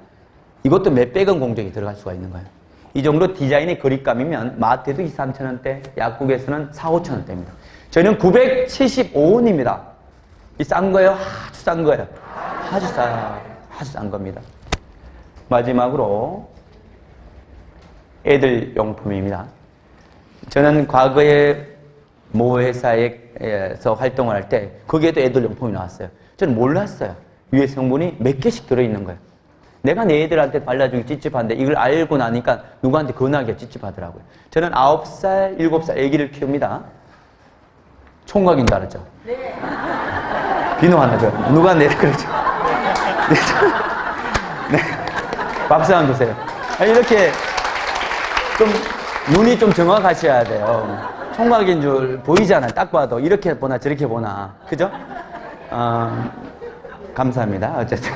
이것도 몇백 원 공정이 들어갈 수가 있는 거예요. 이 정도 디자인의 거리감이면 마트에도 2,000~3,000원대, 약국에서는 4,000~5,000원대입니다. 저희는 975원입니다. 이 싼 거예요? 아주 싼 거예요. 아주 싼 겁니다. 마지막으로 애들 용품입니다. 저는 과거에 모 회사에서 활동을 할 때 거기에도 애들 용품이 나왔어요. 저는 몰랐어요. 유해 성분이 몇 개씩 들어있는 거예요. 내가 내 애들한테 발라주기 찝찝한데 이걸 알고 나니까 누구한테 권하기가 찝찝하더라고요. 저는 9살, 7살 애기를 키웁니다. 총각인 줄 알았죠? 네. 비누 하나 줘. 누가 내를 그러죠? 네. 박수 한번 주세요. 이렇게 좀 눈이 좀 정확하셔야 돼요. 총각인 줄 보이잖아. 딱 봐도 이렇게 보나 저렇게 보나. 그죠? 감사합니다. 어쨌든.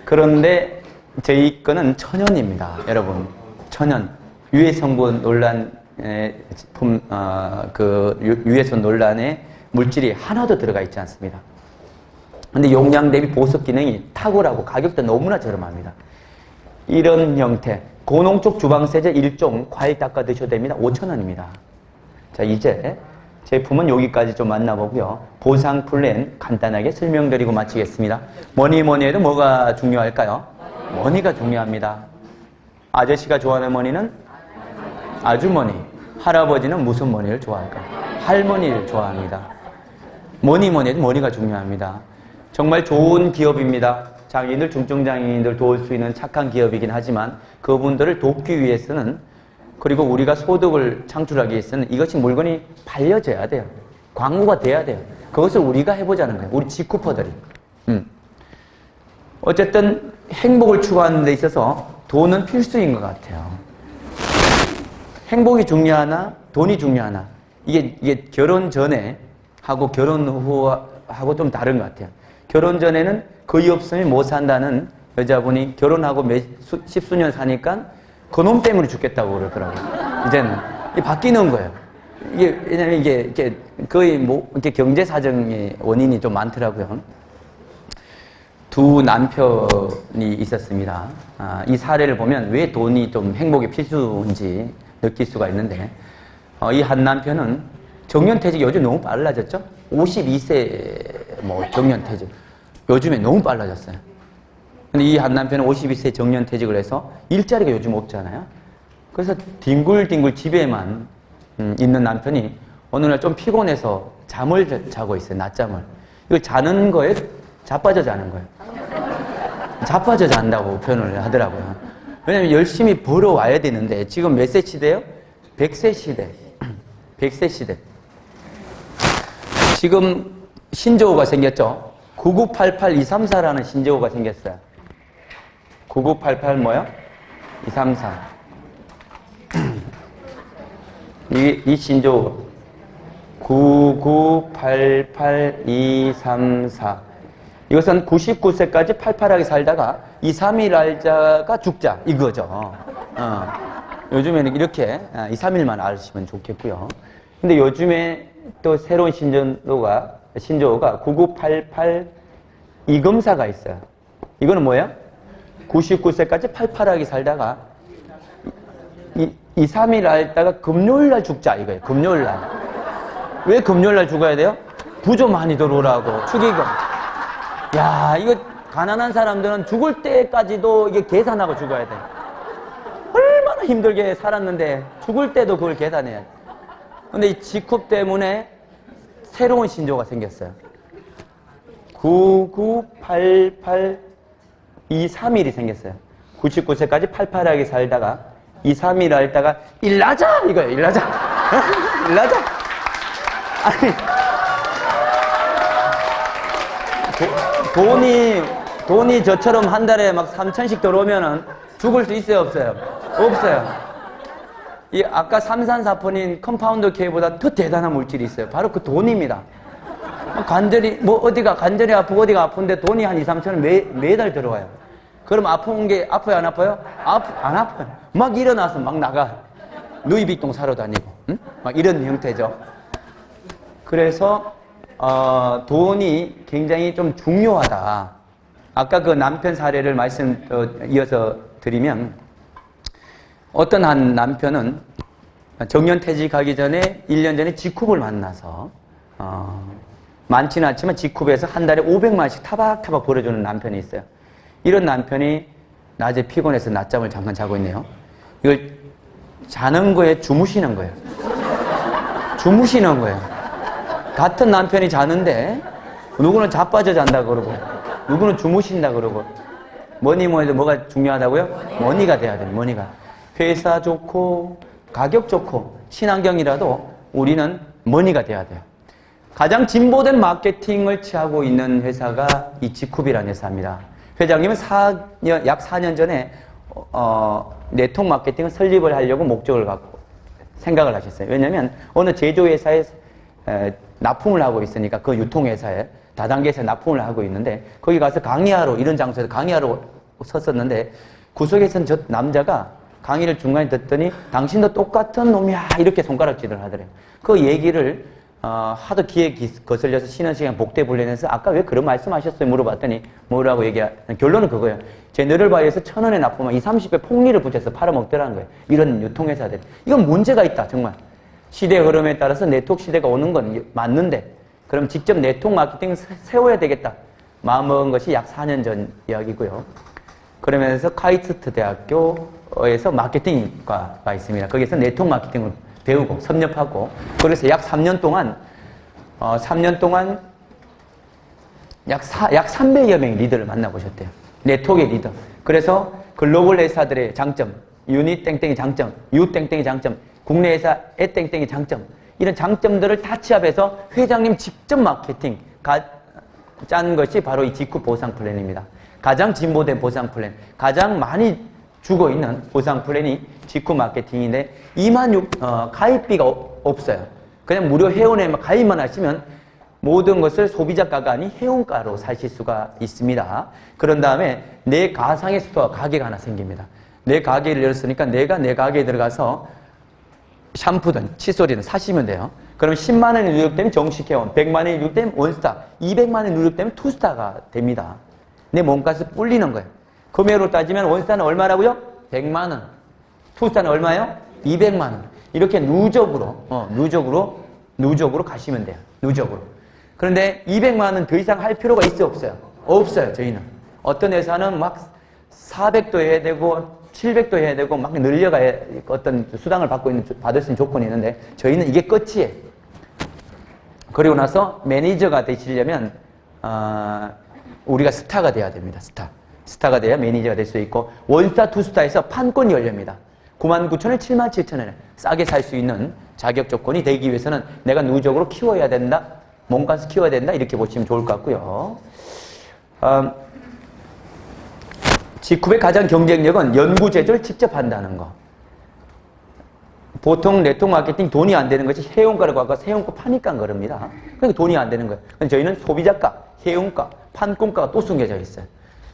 그런데 저희 거는 천연입니다. 여러분. 천연. 유해성분 논란, 유해성 논란에 물질이 하나도 들어가 있지 않습니다. 근데 용량 대비 보습 기능이 탁월하고 가격도 너무나 저렴합니다. 이런 형태. 고농축 주방세제 1종 과일 닦아 드셔도 됩니다. 5,000원입니다. 자, 이제 제품은 여기까지 좀 만나보고요. 보상 플랜 간단하게 설명드리고 마치겠습니다. 뭐니 해도 뭐가 중요할까요? 머니가 중요합니다. 아저씨가 좋아하는 머니는 아주머니, 할아버지는 무슨 머니를 좋아할까요? 할머니를 좋아합니다. 뭐니 해도 머니가 중요합니다. 정말 좋은 기업입니다. 장애인들, 중증장애인들 도울 수 있는 착한 기업이긴 하지만 그분들을 돕기 위해서는, 그리고 우리가 소득을 창출하기 위해서는 이것이 물건이 팔려져야 돼요. 광고가 돼야 돼요. 그것을 우리가 해보자는 거예요. 우리 지쿠퍼들이. 어쨌든 행복을 추구하는 데 있어서 돈은 필수인 것 같아요. 행복이 중요하나 돈이 중요하나, 이게 결혼 전에 하고 결혼 후하고 좀 다른 것 같아요. 결혼 전에는 거의 없으면 못 산다는 여자분이 결혼하고 십수년 사니까 그놈 때문에 죽겠다고 그러더라고요. 이제는 바뀌는 거예요. 왜냐면 이게 거의 이렇게 경제 사정의 원인이 좀 많더라고요. 두 남편이 있었습니다. 이 사례를 보면 왜 돈이 좀 행복의 필수인지 느낄 수가 있는데, 이 한 남편은 정년퇴직이 요즘 너무 빨라졌죠? 52세 정년퇴직. 요즘에 너무 빨라졌어요. 근데 이 한 남편은 52세 정년퇴직을 해서 일자리가 요즘 없잖아요. 그래서 뒹굴뒹굴 집에만 있는 남편이 어느 날 좀 피곤해서 잠을 자고 있어요. 낮잠을. 이걸 자는 거에 자빠져 자는 거예요. 자빠져 잔다고 표현을 하더라고요. 왜냐면 열심히 벌어와야 되는데 지금 몇 세 시대예요? 100세 시대. 100세 시대. 지금 신조어가 생겼죠? 9988234라는 신조어가 생겼어요. 9988 뭐요? 234. 이 신조어 9988234. 이것은 99세까지 팔팔하게 살다가 2, 3일 알자가 죽자 이거죠. 요즘에는 이렇게 2, 3일만 앓으시면 좋겠고요. 근데 요즘에 또 새로운 신조어가 9988 이금사가 있어요. 이거는 뭐예요? 99세까지 팔팔하게 살다가 2, 3일 앓다가 금요일날 죽자 이거예요. 금요일날. 왜 금요일날 죽어야 돼요? 부조 많이 들어오라고. 축의금. 야, 이거 가난한 사람들은 죽을 때까지도 이게 계산하고 죽어야 돼. 얼마나 힘들게 살았는데 죽을 때도 그걸 계산해야 돼. 근데 이 직업 때문에 새로운 신조가 생겼어요. 998823일이 생겼어요. 99세까지 팔팔하게 살다가 2, 3일 앓다가 일나자 이거예요. 일나자. 일나자. 아니 돈이 저처럼 한 달에 막 3천씩 들어오면은 죽을 수 있어요, 없어요? 없어요. 이 아까 삼산사포닌 컴파운드 K보다 더 대단한 물질이 있어요. 바로 그 돈입니다. 관절이 어디가 관절이 아프고 어디가 아픈데 돈이 한 2, 3천원 매달 들어와요. 그럼 아픈 게 아파요, 안 아파요? 안 아파요. 막 일어나서 막 나가. 누이비통 사러 다니고, 응? 막 이런 형태죠. 그래서 돈이 굉장히 좀 중요하다. 아까 그 남편 사례를 이어서 드리면, 어떤 한 남편은 정년퇴직하기 전에 1년 전에 G쿱을 만나서 많지는 않지만 G쿱에서 한 달에 500만원씩 타박타박 벌어주는 남편이 있어요. 이런 남편이 낮에 피곤해서 낮잠을 잠깐 자고 있네요. 이걸 자는 거에 주무시는 거예요. 주무시는 거예요. 같은 남편이 자는데 누구는 자빠져 잔다 그러고 누구는 주무신다 그러고, 뭐니 해도 뭐가 중요하다고요? 머니가 돼야 돼요. 머니가. 회사 좋고 가격 좋고 친환경이라도 우리는 머니가 돼야 돼요. 가장 진보된 마케팅을 취하고 있는 회사가 이 G쿱이라는 회사입니다. 회장님은 약 4년 전에 네트워크 마케팅을 설립을 하려고 목적을 갖고 생각을 하셨어요. 왜냐하면 어느 제조회사에 납품을 하고 있으니까 그 유통회사에 다단계에서 납품을 하고 있는데, 거기 가서 강의하러, 이런 장소에서 강의하러 섰었는데 구석에서는 저 남자가 강의를 중간에 듣더니 당신도 똑같은 놈이야 이렇게 손가락질을 하더래요. 그 얘기를 하도 귀에 거슬려서 쉬는 시간 복대불련해서 아까 왜 그런 말씀하셨어요? 물어봤더니 뭐라고 결론은 그거예요. 제너럴바이오에서 1,000원에 납품한 20, 30배 폭리를 붙여서 팔아먹더라는 거예요. 이런 유통회사들. 이건 문제가 있다 정말. 시대 흐름에 따라서 네트워크 시대가 오는 건 맞는데 그럼 직접 네트워크 마케팅을 세워야 되겠다. 마음먹은 것이 약 4년 전 이야기고요. 그러면서 카이스트 대학교에서 마케팅과가 있습니다. 거기서 네트워크 마케팅을 배우고 섭렵하고 그래서 약 3년 동안 약 300여 명의 리더를 만나보셨대요. 네트워크의 리더. 그래서 글로벌 회사들의 장점, 유닛 땡땡의 장점, 유 땡땡의 장점, 국내 회사의 땡땡의 장점, 이런 장점들을 다 취합해서 회장님 직접 마케팅 짠 것이 바로 이 직후 보상 플랜입니다. 가장 진보된 보상 플랜, 가장 많이 주고 있는 보상 플랜이 직후 마케팅인데 가입비가 없어요. 그냥 무료 회원에 가입만 하시면 모든 것을 소비자가가 아닌 회원가로 사실 수가 있습니다. 그런 다음에 내 가상의 스토어 가게가 하나 생깁니다. 내 가게를 열었으니까 내가 내 가게에 들어가서 샴푸든 칫솔이든 사시면 돼요. 그럼 10만 원이 누적되면 정식 회원, 100만 원이 누적되면 원스타, 200만 원이 누적되면 투스타가 됩니다. 내 몸값을 불리는 거예요. 금액으로 따지면 원스타는 얼마라고요? 100만 원. 투스타는 얼마예요? 200만 원. 이렇게 누적으로 가시면 돼요. 누적으로. 그런데 200만 원 더 이상 할 필요가 있어요, 없어요? 없어요, 저희는. 어떤 회사는 막 400도 해야 되고 700도 해야 되고 막 늘려가야 어떤 수당을 받을 수 있는 조건이 있는데 저희는 이게 끝이에요. 그리고 나서 매니저가 되시려면 우리가 스타가 돼야 됩니다. 스타가 돼야 매니저가 될 수 있고 원스타, 투스타에서 판권이 열립니다. 99,000원, 77,000원에 싸게 살 수 있는 자격 조건이 되기 위해서는 내가 누적으로 키워야 된다. 몸값을 키워야 된다. 이렇게 보시면 좋을 것 같고요. 직후의 가장 경쟁력은 연구 제조를 직접 한다는 거. 보통 네트워크 마케팅 돈이 안 되는 것이 회원가를 갖고 회원가 파니까 그럽니다. 그러니까 돈이 안 되는 거예요. 저희는 소비자가, 회원가, 판권가가 또 숨겨져 있어요.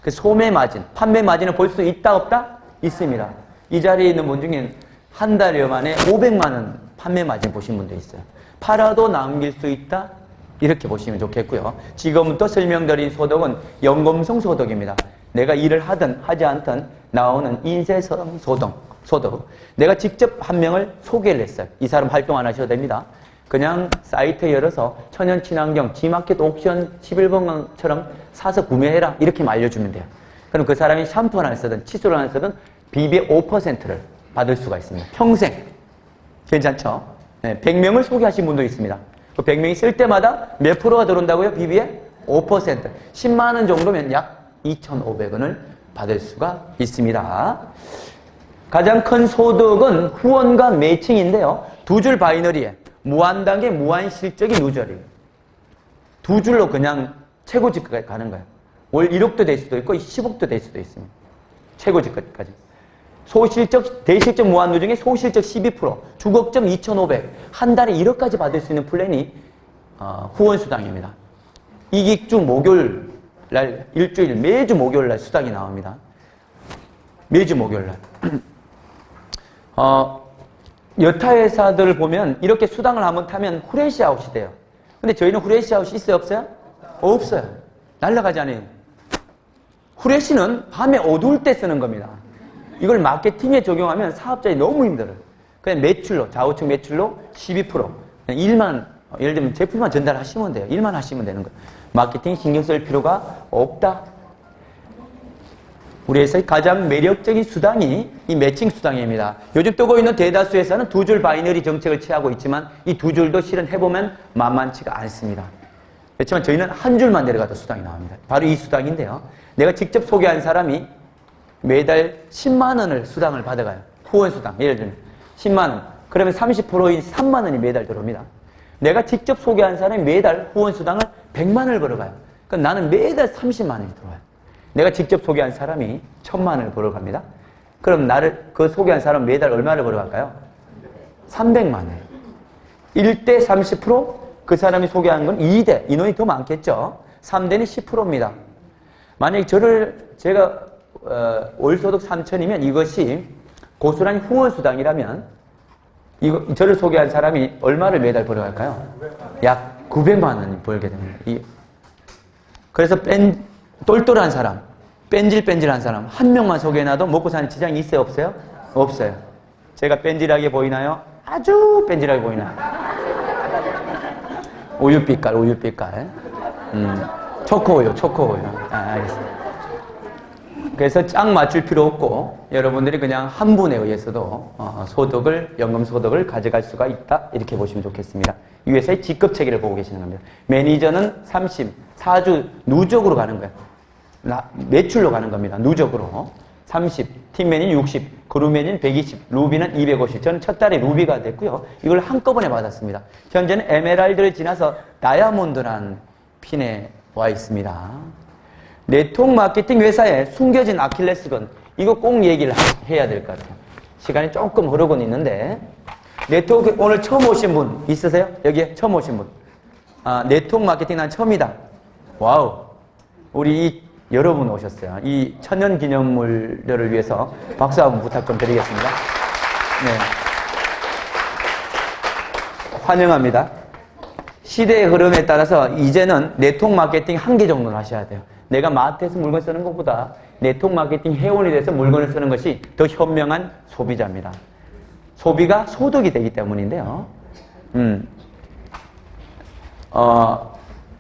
그 소매 마진, 판매 마진을 볼 수 있다 없다? 있습니다. 이 자리에 있는 분 중에 한 달여 만에 500만 원 판매 마진 보신 분도 있어요. 팔아도 남길 수 있다? 이렇게 보시면 좋겠고요. 지금부터 설명드린 소득은 연금성 소득입니다. 내가 일을 하든 하지 않든 나오는 인쇄성 소득. 내가 직접 한 명을 소개를 했어요. 이 사람 활동 안 하셔도 됩니다. 그냥 사이트 열어서 천연 친환경 G마켓 옥션 11번강처럼 사서 구매해라. 이렇게만 알려주면 돼요. 그럼 그 사람이 샴푸 하나 쓰든 칫솔 하나 쓰든 비비의 5%를 받을 수가 있습니다. 평생. 괜찮죠? 네, 100명을 소개하신 분도 있습니다. 그 100명이 쓸 때마다 몇 프로가 들어온다고요? 비비의 5%. 10만 원 정도면 약 2,500원을 받을 수가 있습니다. 가장 큰 소득은 후원과 매칭인데요. 두 줄 바이너리에 무한단계 무한실적이 누적이에요. 두 줄로 그냥 최고직까지 가는 거예요. 월 1억도 될 수도 있고 10억도 될 수도 있습니다. 최고직까지. 소실적, 대실적 무한누적의 소실적 12%, 주거점 2,500, 한 달에 1억까지 받을 수 있는 플랜이 후원수당입니다. 이익주 목요일 날, 일주일, 매주 목요일 날 수당이 나옵니다. 매주 목요일 날. 여타 회사들을 보면 이렇게 수당을 한번 타면 후레쉬 아웃이 돼요. 근데 저희는 후레쉬 아웃이 있어요, 없어요? 없어요. 날아가지 않아요. 후레쉬는 밤에 어두울 때 쓰는 겁니다. 이걸 마케팅에 적용하면 사업자들이 너무 힘들어요. 그냥 매출로, 좌우측 매출로 12%. 일만, 예를 들면 제품만 전달하시면 돼요. 일만 하시면 되는 거예요. 마케팅 신경 쓸 필요가 없다. 우리 회사의 가장 매력적인 수당이 이 매칭 수당입니다. 요즘 뜨고 있는 대다수 회사는 두 줄 바이너리 정책을 취하고 있지만 이 두 줄도 실은 해보면 만만치가 않습니다. 그렇지만 저희는 한 줄만 내려가도 수당이 나옵니다. 바로 이 수당인데요. 내가 직접 소개한 사람이 매달 10만 원을 수당을 받아가요. 후원 수당. 예를 들면 10만 원. 그러면 30%인 3만 원이 매달 들어옵니다. 내가 직접 소개한 사람이 매달 후원 수당을 100만 원을 벌어가요. 그럼 나는 매달 30만 원이 들어와요. 내가 직접 소개한 사람이 1000만 원을 벌어갑니다. 그럼 그 소개한 사람은 매달 얼마를 벌어갈까요? 300만 원. 1대 30%? 그 사람이 소개한 건 2대. 인원이 더 많겠죠. 3대는 10%입니다. 만약에 제가 월소득 3천이면 이것이 고스란히 후원수당이라면 저를 소개한 사람이 얼마를 매달 벌어갈까요? 약 900만 원 벌게 됩니다. 그래서 똘똘한 사람, 뺀질뺀질한 사람 한 명만 소개해놔도 먹고 사는 지장이 있어요, 없어요? 없어요. 제가 뺀질하게 보이나요? 아주 뺀질하게 보이나? 우유빛깔, 우유빛깔. 초코우유, 초코우유. 알겠습니다. 그래서 짝 맞출 필요 없고 여러분들이 그냥 한 분에 의해서도 소득을, 연금 소득을 가져갈 수가 있다 이렇게 보시면 좋겠습니다. 이 회사의 직급 체계를 보고 계시는 겁니다. 매니저는 30, 4주 누적으로 가는 거예요. 매출로 가는 겁니다. 누적으로. 30, 팀맨인 60, 그룹맨인 120, 루비는 250. 저는 첫 달에 루비가 됐고요. 이걸 한꺼번에 받았습니다. 현재는 에메랄드를 지나서 다이아몬드라는 핀에 와 있습니다. 네트워크 마케팅 회사의 숨겨진 아킬레스건, 이거 꼭 얘기를 해야 될 것 같아요. 시간이 조금 흐르곤 있는데, 네트워크 오늘 처음 오신 분 있으세요? 여기에 처음 오신 분. 네트워크 마케팅 난 처음이다. 와우. 우리 여러분 오셨어요. 이 천년 기념물들을 위해서 박수 한번 부탁 좀 드리겠습니다. 네. 환영합니다. 시대의 흐름에 따라서 이제는 네트워크 마케팅 한 개 정도는 하셔야 돼요. 내가 마트에서 물건 쓰는 것보다 네트워크 마케팅 회원이 돼서 물건을 쓰는 것이 더 현명한 소비자입니다. 소비가 소득이 되기 때문인데요.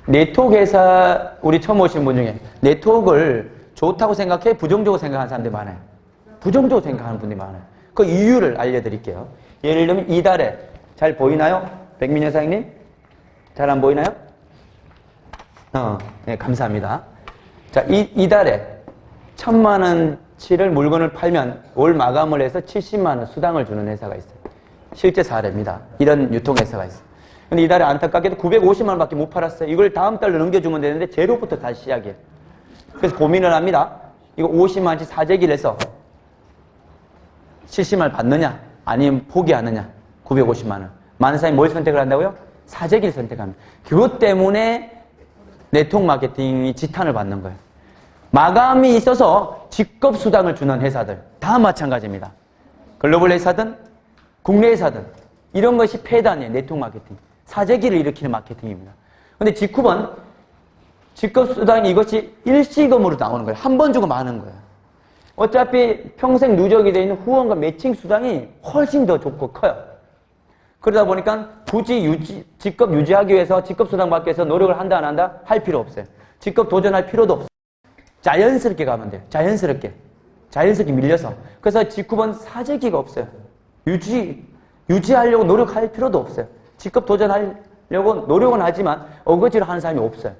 네트워크 회사, 우리 처음 오신 분 중에 네트워크를 좋다고 생각해? 부정적으로 생각하는 사람들이 많아요. 부정적으로 생각하는 분들이 많아요. 그 이유를 알려드릴게요. 예를 들면 이달에, 잘 보이나요? 백민 여사님? 잘 안 보이나요? 네, 감사합니다. 자, 이달에 1,000만원치를 물건을 팔면 올 마감을 해서 70만원 수당을 주는 회사가 있어요. 실제 사례입니다. 이런 유통회사가 있어요. 근데 이달에 안타깝게도 950만원 밖에 못 팔았어요. 이걸 다음 달로 넘겨주면 되는데 제로부터 다시 시작해요. 그래서 고민을 합니다. 이거 50만원치 사재기를 해서 70만원 받느냐 아니면 포기하느냐. 950만원. 많은 사람이 뭘 선택을 한다고요? 사재기를 선택합니다. 그것 때문에 네트워크 마케팅이 지탄을 받는 거예요. 마감이 있어서 직급 수당을 주는 회사들 다 마찬가지입니다. 글로벌 회사든 국내 회사든 이런 것이 폐단이에요. 네트워크 마케팅. 사재기를 일으키는 마케팅입니다. 근데 직급은 직급 수당이 이것이 일시금으로 나오는 거예요. 한 번 주고 마는 거예요. 어차피 평생 누적이 되어 있는 후원과 매칭 수당이 훨씬 더 좋고 커요. 그러다 보니까 굳이 직급 유지하기 위해서 직급 수당 받기 위해서 노력을 한다 안 한다 할 필요 없어요. 직급 도전할 필요도 없어요. 자연스럽게 가면 돼요. 자연스럽게 밀려서. 그래서 직급은 사재기가 없어요. 유지하려고 노력할 필요도 없어요. 직급 도전하려고 노력은 하지만 어거지로 하는 사람이 없어요.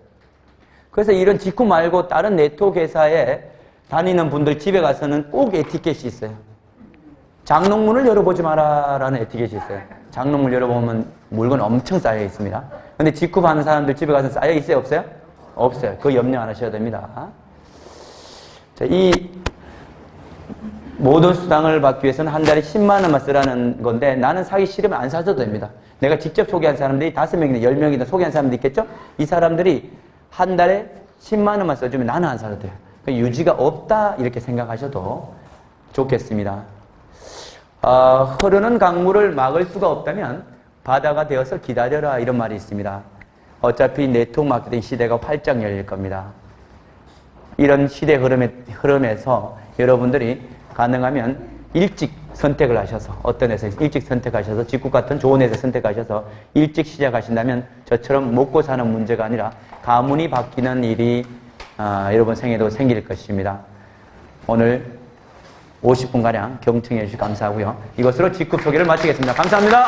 그래서 이런 직급 말고 다른 네트워크 회사에 다니는 분들 집에 가서는 꼭 에티켓이 있어요. 장롱문을 열어보지 마라라는 에티켓이 있어요. 장롱문 열어보면 물건 엄청 쌓여 있습니다. 근데 직급하는 사람들 집에 가서 쌓여 있어요? 없어요? 없어요. 그거 염려 안 하셔야 됩니다. 자, 이 모든 수당을 받기 위해서는 한 달에 10만 원만 쓰라는 건데 나는 사기 싫으면 안 사셔도 됩니다. 내가 직접 소개한 사람들이 5명이나 10명이나 소개한 사람도 있겠죠? 이 사람들이 한 달에 10만 원만 써주면 나는 안 사도 돼요. 유지가 없다 이렇게 생각하셔도 좋겠습니다. 흐르는 강물을 막을 수가 없다면 바다가 되어서 기다려라 이런 말이 있습니다. 어차피 네트워크 마케팅 시대가 활짝 열릴 겁니다. 이런 시대 흐름에서 여러분들이 가능하면 일찍 선택을 하셔서 어떤 회사에서 일찍 선택하셔서 직국 같은 좋은 회사 선택하셔서 일찍 시작하신다면 저처럼 먹고 사는 문제가 아니라 가문이 바뀌는 일이 여러분 생에도 생길 것입니다. 오늘 50분가량 경청해 주셔서 감사하고요. 이것으로 직급 소개를 마치겠습니다. 감사합니다.